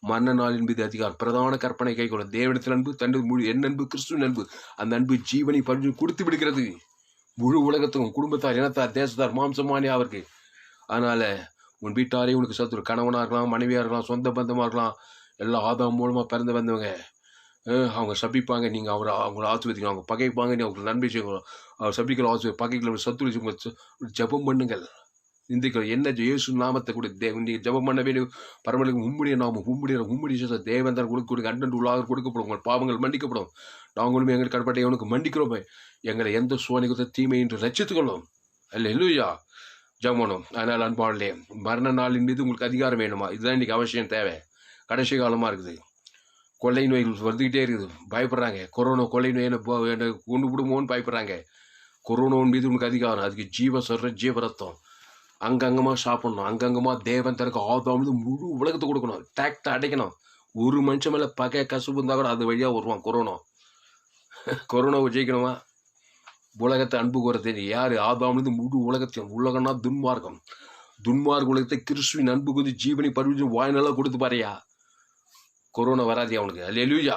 மரண நாளின் மீது அதிகாரம். பிரதான கற்பனை கைக்கொள்ளும். தேவனத்தில் அன்பு, தன் முழு என் அன்பு, கிறிஸ்துவின் அன்பு. அந்த அன்பு ஜீவனை பரி கொடுத்து விடுகிறது முழு உலகத்துக்கும், குடும்பத்தார், இனத்தார், தேசத்தார், மாம்சமானே அவருக்கு. அதனால உன் வீட்டாரே உனக்கு சத்துரு. கணவனாக இருக்கலாம், மனைவியாக இருக்கலாம், சொந்த பந்தமாக இருக்கலாம், எல்லாம் ஆதாம் மூலமாக பிறந்து வந்தவங்க. அவங்க சபிப்பாங்க, நீங்கள் அவங்கள ஆசிர்வதிக்கணும். அவங்க பகைப்பாங்க, நீ அவங்களுக்கு நன்மை செய்யணும். அவர் சபிக்கிற பகைகளை சத்துரு ஜபம் பண்ணுங்கள். இன்றைக்கு என்ன இயேசு நாமத்தை கூட நீங்கள் ஜபம் பண்ண வேண்டிய பரமலுக்கு உம்முடைய நாமம், உம்முடைய தேவன் தான் கொடுக்க அண்டன்று உள்ளாக கொடுக்கப்படும். உங்கள் பாவங்கள் மன்னிக்கப்படும். நாங்களும் எங்கள் கடப்பட்டை அவனுக்கு மன்னிக்கிறோமே. எங்களை எந்த சோனிகத்தை தீமை என்று ரட்சித்துக்கொள்ளும். அல்லேலூயா. ஜபம். அதனால் அன்பாளே, மரண நாளின் மீது உங்களுக்கு அதிகாரம் வேணுமா? இதுதான் இன்றைக்கி அவசியம் தேவை. கடைசி காலமாக இருக்குது. கொள்ளை நோய்கள் வந்துக்கிட்டே இருக்குது. பயப்படுறாங்க. கொரோனா கொள்ளை நோய் என்ன கொண்டு விடுமோன்னு பயப்படுறாங்க. கொரோனாவின் மீது உனக்கு அதிகாரம். அதுக்கு ஜீவ சொல்ற ஜீவரத்தம். அங்கங்கமாக சாப்பிடணும். அங்கங்கமாக தேவன் தனக்கு ஆதாமிலிருந்து முழு உலகத்தை கொடுக்கணும். டேக்டை அடைக்கணும். ஒரு மனுஷன் மேலே பகை கசுப்பு இருந்தால் கூட அது வழியாக வருவான். கொரோனாவை ஜெயிக்கணுமா? உலகத்தை அன்பு கூறத்தேன் யார்? ஆதாமிலிருந்து முழு உலகத்தையும். உலகம்னா துன்மார்க்கம். துன்மார்க்க உலகத்தை கிறிஸ்துவின் அன்பு கொஞ்சி ஜீவனை பரிவு வாய்நாளாக கொடுத்து பாறையா. கொரோனா வராது அவனுக்கு. அல்லேலூயா.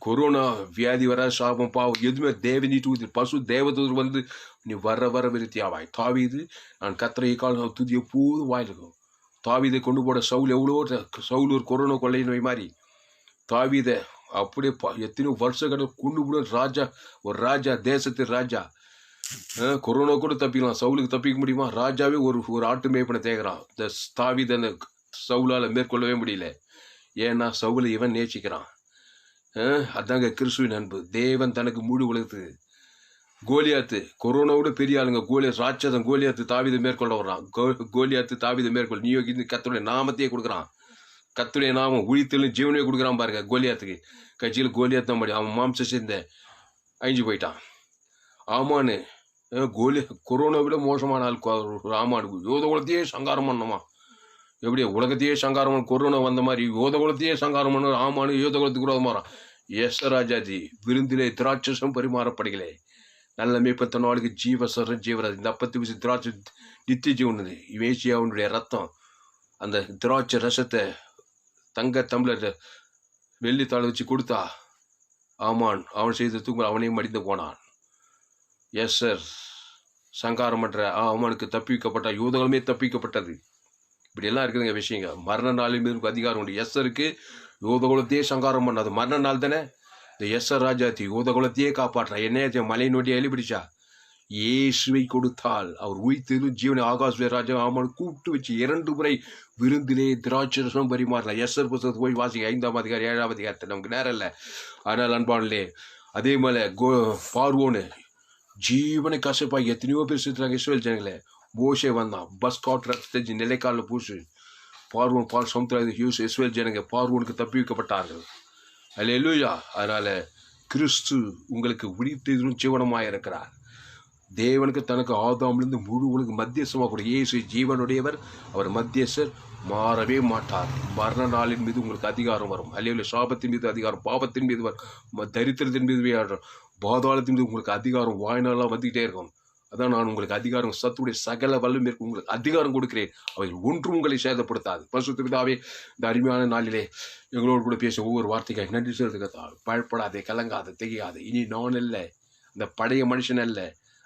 கொரோனா வியாதி வராது, சாபம், பாவம் எதுவுமே தேவனீட்டு பசு தேவதூர் வந்து நீ வர விருத்தியாவாய். தாவீது நான் கத்திரை கால துதி எப்போது வாயிருக்கும். தாவீதை கொண்டு போட சவுல் எவ்வளோ ஒரு கொரோனா கொள்ளை நோய் மாதிரி தாவீதை அப்படியே எத்தனையோ வருஷக்கடை கொண்டு போட ராஜா, ஒரு ராஜா, தேசத்தின் ராஜா. கொரோனா கூட தப்பிக்கலாம், சவுலுக்கு தப்பிக்க முடியுமா? ராஜாவே ஒரு ஆட்டு மேய்ப்பனை தேங்குறான். இந்த தாவீதை அந்த சவுலால் மேற்கொள்ளவே முடியல. ஏன்னா சவுலை இவன் நேசிக்கிறான். அதாங்க கிறிஸ்துவின் அன்பு. தேவன் தனக்கு முழு உலகத்துக்கு. கோலியாத்து கொரோனாவோட பெரிய ஆளுங்க. ராட்சதன் கோலியாத்து தாவீதை மேற்கொள்ள வர்றான். கோலியாத்து தாவீதை மேற்கொள்ள நீயோ கர்த்தருடைய நாமத்தையே கொடுக்குறான். கர்த்தருடைய நாமம் உழித்தலும் ஜீவனையே கொடுக்குறான் பாருங்க. கோலியாத்துக்கு கட்சியில் கோலியாத்து தான் அவன் மாம்ச சேர்ந்த அழிஞ்சு போயிட்டான். ஆமான்னு கொரோனாவிட மோசமான ஆள் ஆமானு. யோத குலத்தையே சங்காரம் பண்ணணுமா? எப்படி உலகத்தையே சங்காரம் கொரோனா வந்த மாதிரி யோத குலத்தையே சங்காரம் பண்ண ஆமானு யோத குலத்துக்கு கூட மாறான். ராஜாஜி விருந்திலே திராட்சம் பரிமாறப்படுகளே. நல்ல மேற்பட்ட நாளுக்கு ஜீவசர ஜீவராஜ். இந்த 40 விஷயம் திராட்சை நித்திய ஜீவனது. இவேசியாவுடைய ரத்தம் அந்த திராட்சை ரசத்தை தங்க தமிழர் வெள்ளி தாளை வச்சு கொடுத்தா ஆமான் அவன் செய்த தூங்க அவனையும் மடிந்து போனான். சங்காரம் பண்ற அவனுக்கு தப்பிக்கப்பட்ட யூதர்களுமே தப்பிக்கப்பட்டது. இப்படி எல்லாம் இருக்குதுங்க விஷயங்க. மரண நாளின் மீது அதிகாரம் உண்டு. எஸ்ஸருக்கு யூதகுலத்தையே சங்காரம் பண்ணாது. மரண நாள் தானே. இந்த ராஜாத்தி யூதகுலத்தையே காப்பாற்றா. என்ன மலை நோட்டியை எழுப்பிடிச்சா? இயேசுவை கொடுத்தால் அவர் உயிர்த்தெழும் ஜீவனை ஆகாஷ் ராஜா ஆமான் கூப்பிட்டு வச்சு 2 முறை விருந்திலே திராட்சரசம் பரிமாறலாம். எஸ்ஆர் புத்தகத்தை போய் வாசிங்க 5ஆம் அதிகாரம் 7ஆம் அதிகாரத்தை நமக்கு நேரம் இல்லை. ஆனால் அன்பானே அதே மாதிரி பார்வோனு ஜீவனை கசப்பாக எத்தனையோ பேர் சுற்றுறாங்க இஸ்ரேல் ஜனங்களே. மோசே வந்தான் பஸ் காட் ரத்தத்தை நிலைக்காலில் பூசு பார்வோன் சமுத்திர இஸ்ரேல் ஜனங்க பார்வோனுக்கு தப்பி வைக்கப்பட்டார்கள். அல்லேலூயா. அதனால கிறிஸ்து உங்களுக்கு உயிர்த்தெழும் ஜீவனமாக இருக்கிறார். தேவனுக்கு தனக்கு ஆதாமிலிருந்து முழு உலக மத்தியஸ்தமாக கூட இயேசு ஜீவனுடையவர். அவர் மத்தியஸ்தர், மாறவே மாட்டார். மரண நாளின் மீது உங்களுக்கு அதிகாரம் வரும். அல்லேலூயா. சாபத்தின் மீது அதிகாரம், பாவத்தின் மீது வரும், தரித்திரத்தின் மீது, பாதாளத்தின் மீது உங்களுக்கு அதிகாரம் வாய்நாளாக வந்துகிட்டே இருக்கும். அதான் நான் உங்களுக்கு அதிகாரம் சத்துடைய சகல வல்லமைக்கு உங்களுக்கு அதிகாரம் கொடுக்கிறேன். அவைகள் ஒன்றும் உங்களை சேதப்படுத்தாது. பரிசுத்த பிதாவே, இந்த அருமையான நாளிலே எங்களோடு கூட பேச ஒவ்வொரு வார்த்தைக்காக நன்றி செலுத்துகிறதா. பயப்படாதே, கலங்காது, திகையாது. இனி நான் அல்ல, அந்த பழைய மனுஷன் அல்ல,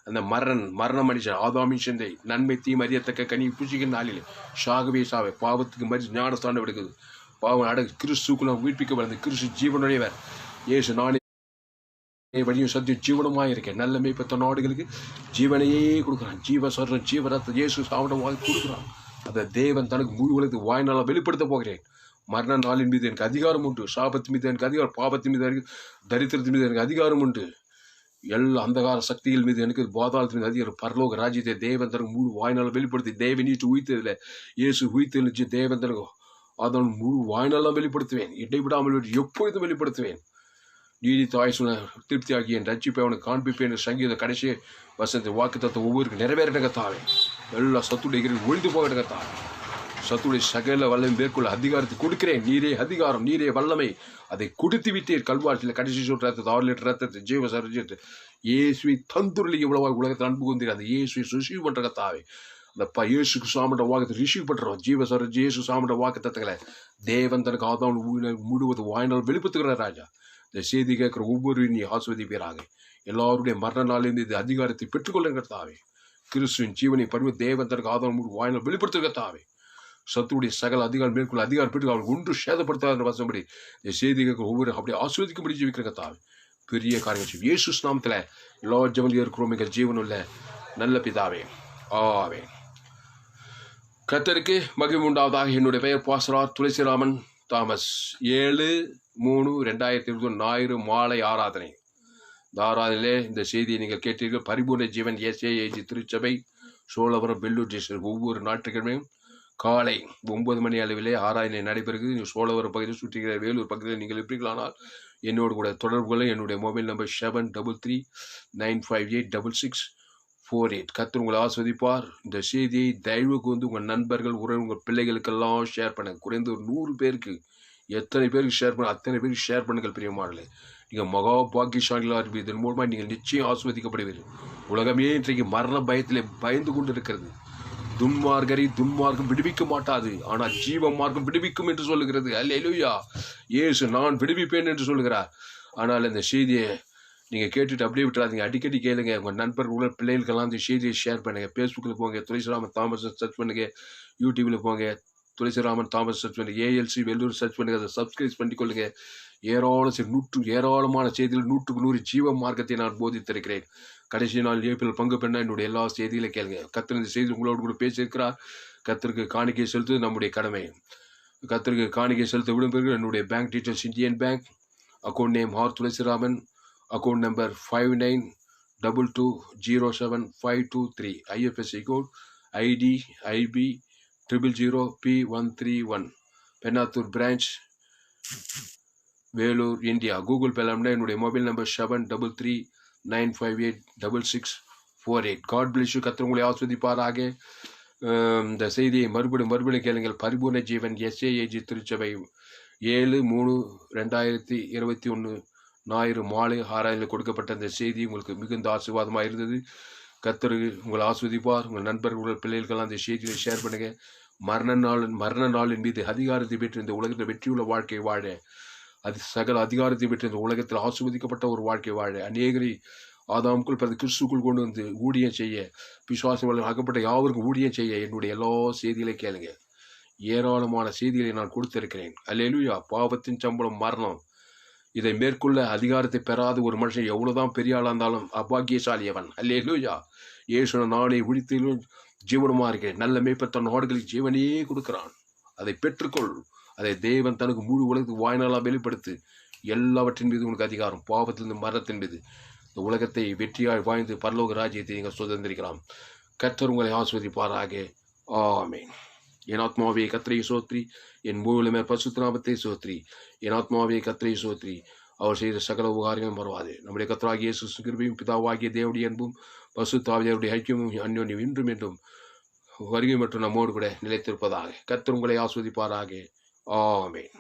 அந்த மரண மனுஷன் ஆதாமின் சிந்தை நன்மை தீ அறியத்தக்க கனி புசிக்கிற நாளிலே சாகவே சாவை பாவத்துக்கு மறிச்சு ஞானஸ்தானம் எடுக்குது. பாவம் அடகு கிறிஸ்துக்குள்ள உயிர்ப்பிக்க வளர்ந்து கிறிஸ்து ஜீவனுடையவர். இயேசு நானே வழியும் சத்தியம் ஜீவனமாக இருக்கேன். நல்ல மேய்ப்பத்த நாடுகளுக்கு ஜீவனையே கொடுக்குறான். ஜீவசரம் ஜீவரத்தை இயேசு சாப்பிடமாக கொடுக்குறான். அதை தேவன் தனக்கு முழு உலகத்துக்கு வாய்நாளாக வெளிப்படுத்த போகிறேன். மரண நாளின் மீது எனக்கு அதிகாரம் உண்டு. சாபத்தின் மீது எனக்கு அதிகாரம், பாவத்தின் மீது எனக்கு, தரித்திரத்தின் மீது எனக்கு அதிகாரம் உண்டு. எல்லா அந்தகார சக்திகள் மீது எனக்கு, பாதாளத்தின் மீது அதிகாரம். பரலோக ராஜ்யத்தை தேவன் தனக்கு முழு வாய்நாளாக வெளிப்படுத்தி தேவன் நீட்டு உயிர்த்ததில்லை. இயேசு உயிர்த்தெழுச்சு தேவன் தனக்கு அதன் முழு வாய்நாளாக வெளிப்படுத்துவேன். இடைவிடாமல் எப்பொழுதும் வெளிப்படுத்துவேன். நீடித்த ஆயுசுன திருப்தி ஆகிய என் ரட்சிப்பை அவனுக்கு காண்பிப்பேன் என்று சங்கீத கடைசி வசனத்தை வாக்கு தத்துவம் ஒவ்வொருக்கு நிறைவேறகத்தாவே. எல்லா சத்துடைய ஒழிந்து போகத்தாவே. சத்துடைய சகல வல்லமை மேற்கொள்ள அதிகாரத்தை கொடுக்கிறேன். நீரே அதிகாரம், நீரே வல்லமை, அதை கொடுத்து விட்டீர். கல்வாரியில் கடைசி சொல் ரத்தத்தை 6 லிட்டர் ரத்தத்தை ஜீவ சரஜிட்டு இயேசுவை தந்துருளி இவ்வளவா உலகத்தில் அன்பு கொண்டீர். அந்த இயேசுவை ரிசீவ் பண்றகத்தாவே. அந்த இயேசுக்கு சாமண்ட வாக்கத்தை ரிசீவ் பண்றோம். ஜீவ சரஜி இயேசு சாமண்ட வாக்கு தத்துக்களை தேவன் தனக்கு ஆதாம் முழுவது வாய்நாள் வெளிப்படுத்துகிற ராஜா. இந்த செய்தி கேட்கிற ஒவ்வொரு நீ ஆஸ்வதிப்பீராக. எல்லாருடைய மரண நாளில் இது அதிகாரத்தை பெற்றுக்கொள்ளுங்கிறதாவே. கிறிஸ்துவின் ஜீவனை பருவ தேவன் தனக்கு ஆதாரம் வாய்நாள் வெளிப்படுத்துகிறதாவே. சத்துடைய சகல அதிகாரம் மேற்கொள்ள அதிகாரம் பெற்று அவர்கள் ஒன்று சேதப்படுத்தாத வசம்படி இந்த செய்தி கேட்கிற ஒவ்வொரு அப்படியே ஆஸ்வதிக்கும்படி ஜீவிக்கிறதாவே. பெரிய காரியங்கள் செய்யும் இயேசு நாமத்தில் எல்லா ஜெபங்கள் இருக்கிறோம். எங்கள் ஜீவனுள்ள நல்ல பிதாவே, ஆவே. கர்த்தருக்கு மகிமை உண்டாவதாக. என்னுடைய பெயர் பாஸ்டர் துளசிராமன் தாமஸ். 7/3/2020 ஞாயிறு மாலை ஆராதனை. இந்த ஆராதனையிலே இந்த செய்தியை நீங்கள் கேட்டீர்கள். பரிபூர்ண ஜீவன் SAAG திருச்சபை சோழவரம் வெள்ளூர் டிஸ்ட்ரிக்ட் ஒவ்வொரு ஞாயிற்றுக்கிழமையும் காலை 9 மணி அளவிலே ஆராதனை நடைபெறுகிறது. சோழவரம் பகுதியில் சுற்றுகிற வேலூர் பகுதியில் நீங்கள் இருப்பீர்களானால் என்னோடு கூட தொடர்பு கொள்ள. என்னுடைய மொபைல் நம்பர் 7339586648. கர்த்தர் உங்களை ஆஸ்வதிப்பார். இந்த செய்தியை தயவுக்கு உங்கள் நண்பர்கள், உங்கள் பிள்ளைகளுக்கெல்லாம் ஷேர் பண்ணுங்க. குறைந்த ஒரு 100 பேருக்கு, எத்தனை பேருக்கு ஷேர் பண்ண அத்தனை பேருக்கு ஷேர் பண்ணுங்கள். பிரியமானே, நீங்கள் மகா பாக்கியசாலிகளாக இருப்பீர்கள். இதன் மூலமாக நீங்கள் நிச்சயம் ஆஸ்வதிக்கப்படுவீர்கள். உலகமே இன்றைக்கு மரண பயத்திலே பயந்து கொண்டு இருக்கிறது. துன்மார்க்கம் விடுவிக்க மாட்டாது, ஆனால் ஜீவ மார்க்கம் விடுவிக்கும் என்று சொல்லுகிறது. அல்லேலூயா. இயேசு நான் விடுவிப்பேன் என்று சொல்லுகிறார். ஆனால் இந்த செய்தியை நீங்கள் கேட்டுட்டு அப்படியே விட்டுறாதீங்க. அடிக்கடி கேளுங்க. உங்கள் நண்பர்கள், பிள்ளைகளுக்கெல்லாம் இந்த செய்தியை ஷேர் பண்ணுங்கள். ஃபேஸ்புக்கில் போங்க, துளசிராமன் தாமஸ் சர்ச் பண்ணுங்க. யூடியூப்பில் போங்க, துளசிராமன் தாமஸ் சர்ச் பண்ணுங்க. ALC வெள்ளூர் சர்ச் பண்ணுங்க. அதை சப்ஸ்கிரைப் பண்ணிக்கொள்ளுங்க. ஏராளமான செய்திகள் 100க்கு 100 ஜீவ மார்க்கத்தை நான் போதித்திருக்கிறேன். கடைசி நாள் ஏப்ரல் பங்கு பெண்ணா என்னுடைய எல்லா செய்திகளை கேளுங்க. கர்த்தர் இந்த செய்தி உங்களோடு கூட பேசியிருக்கிறார். கர்த்தருக்கு காணிக்கை செலுத்துவது நம்முடைய கடமை. கர்த்தருக்கு காணிக்கை செலுத்த விடும் பிறகு என்னுடைய bank details Indian bank, account name R Thulasiraman, account number 5922075523, IFSC code ID IB 000P131, Pennathur branch, Vellore, India. Google பேலாம்னா என்னுடைய mobile number 7339586648. God bless you. கர்த்தர் உங்களை ஆஸ்வதிப்பாராக. இந்த செய்தியை மறுபடியும் கேளுங்கள். பரிபூர்ண ஜீவன் SAAG திருச்சபை 7/3/2021 ஞாயிறு மாலை ஆராதனையில் கொடுக்கப்பட்ட இந்த செய்தி உங்களுக்கு மிகுந்த ஆசீர்வாதமாக இருந்தது. கர்த்தர் உங்களை ஆஸ்வதிப்பார். உங்கள் நண்பர்கள், பிள்ளைகளுக்கெல்லாம் இந்த செய்தியை ஷேர் பண்ணுங்க. மரண நாளின் மீது அதிகாரத்தை பெற்று இந்த உலகத்தில் வெற்றியுள்ள வாழ்க்கை வாழ, அது சகல அதிகாரத்தை பெற்று இந்த உலகத்தில் ஆஸ்வதிக்கப்பட்ட ஒரு வாழ்க்கை வாழ, அநேகரை ஆதாமுக்குள் பிறகு கிறிஸ்துக்குள் கொண்டு வந்து ஊழியம் செய்ய, விசுவாசம் ஆக்கப்பட்ட யாவருக்கும் ஊழியம் செய்ய என்னுடைய எல்லா செய்திகளை கேளுங்க. ஏராளமான செய்திகளை நான் கொடுத்திருக்கிறேன். அல்லேலூயா. பாவத்தின் சம்பளம் மரணம். இதை மேற்கொள்ள அதிகாரத்தை பெறாத ஒரு மனுஷன் எவ்வளவுதான் பெரிய ஆளா இருந்தாலும் அபாக்கியசாலி அவன். அல்லேலூயா. இயேசு நாளை விழித்திலும் ஜீவனமா இருக்கிறேன். நல்ல மேய்ப்பட்ட நாடுகளுக்கு ஜீவனையே கொடுக்கிறான். அதை பெற்றுக்கொள். அதை தேவன் தனக்கு முழு உலகத்துக்கு வாய்நாளா வெளிப்படுத்து. எல்லாவற்றின் மீது உனக்கு அதிகாரம். பாவத்திலிருந்து மரணத்தின் மீது இந்த உலகத்தை வெற்றியாய் வாழ்ந்து பரலோக ராஜ்யத்தை நீங்கள் சுதந்திரிக்கலாம். கர்த்தர் உங்களை ஆஸ்வதிப்பாராக. ஆமென். என் ஆத்மாவே கர்த்தரை சோத்ரி, என் முழுமே பரிசுத்த நாமத்தை சோத்ரி. என் ஆத்மாவே கர்த்தரை சோத்ரி, அவர் செய்த சகல உபகாரங்களும் மறவாது. நம்முடைய கர்த்தராகிய இயேசு கிருபையும் பிதாவாகிய தேவனுடைய அன்பும் பரிசுத்த ஆவியாருடைய ஐக்கியமும் அந்யோன்யம் இன்றும் என்றும் வருகை மற்றும் நம்மோடு கூட நிலைத்திருப்பதாக. கர்த்தர் உங்களை ஆஸ்வதிப்பாராக. ஆமென்.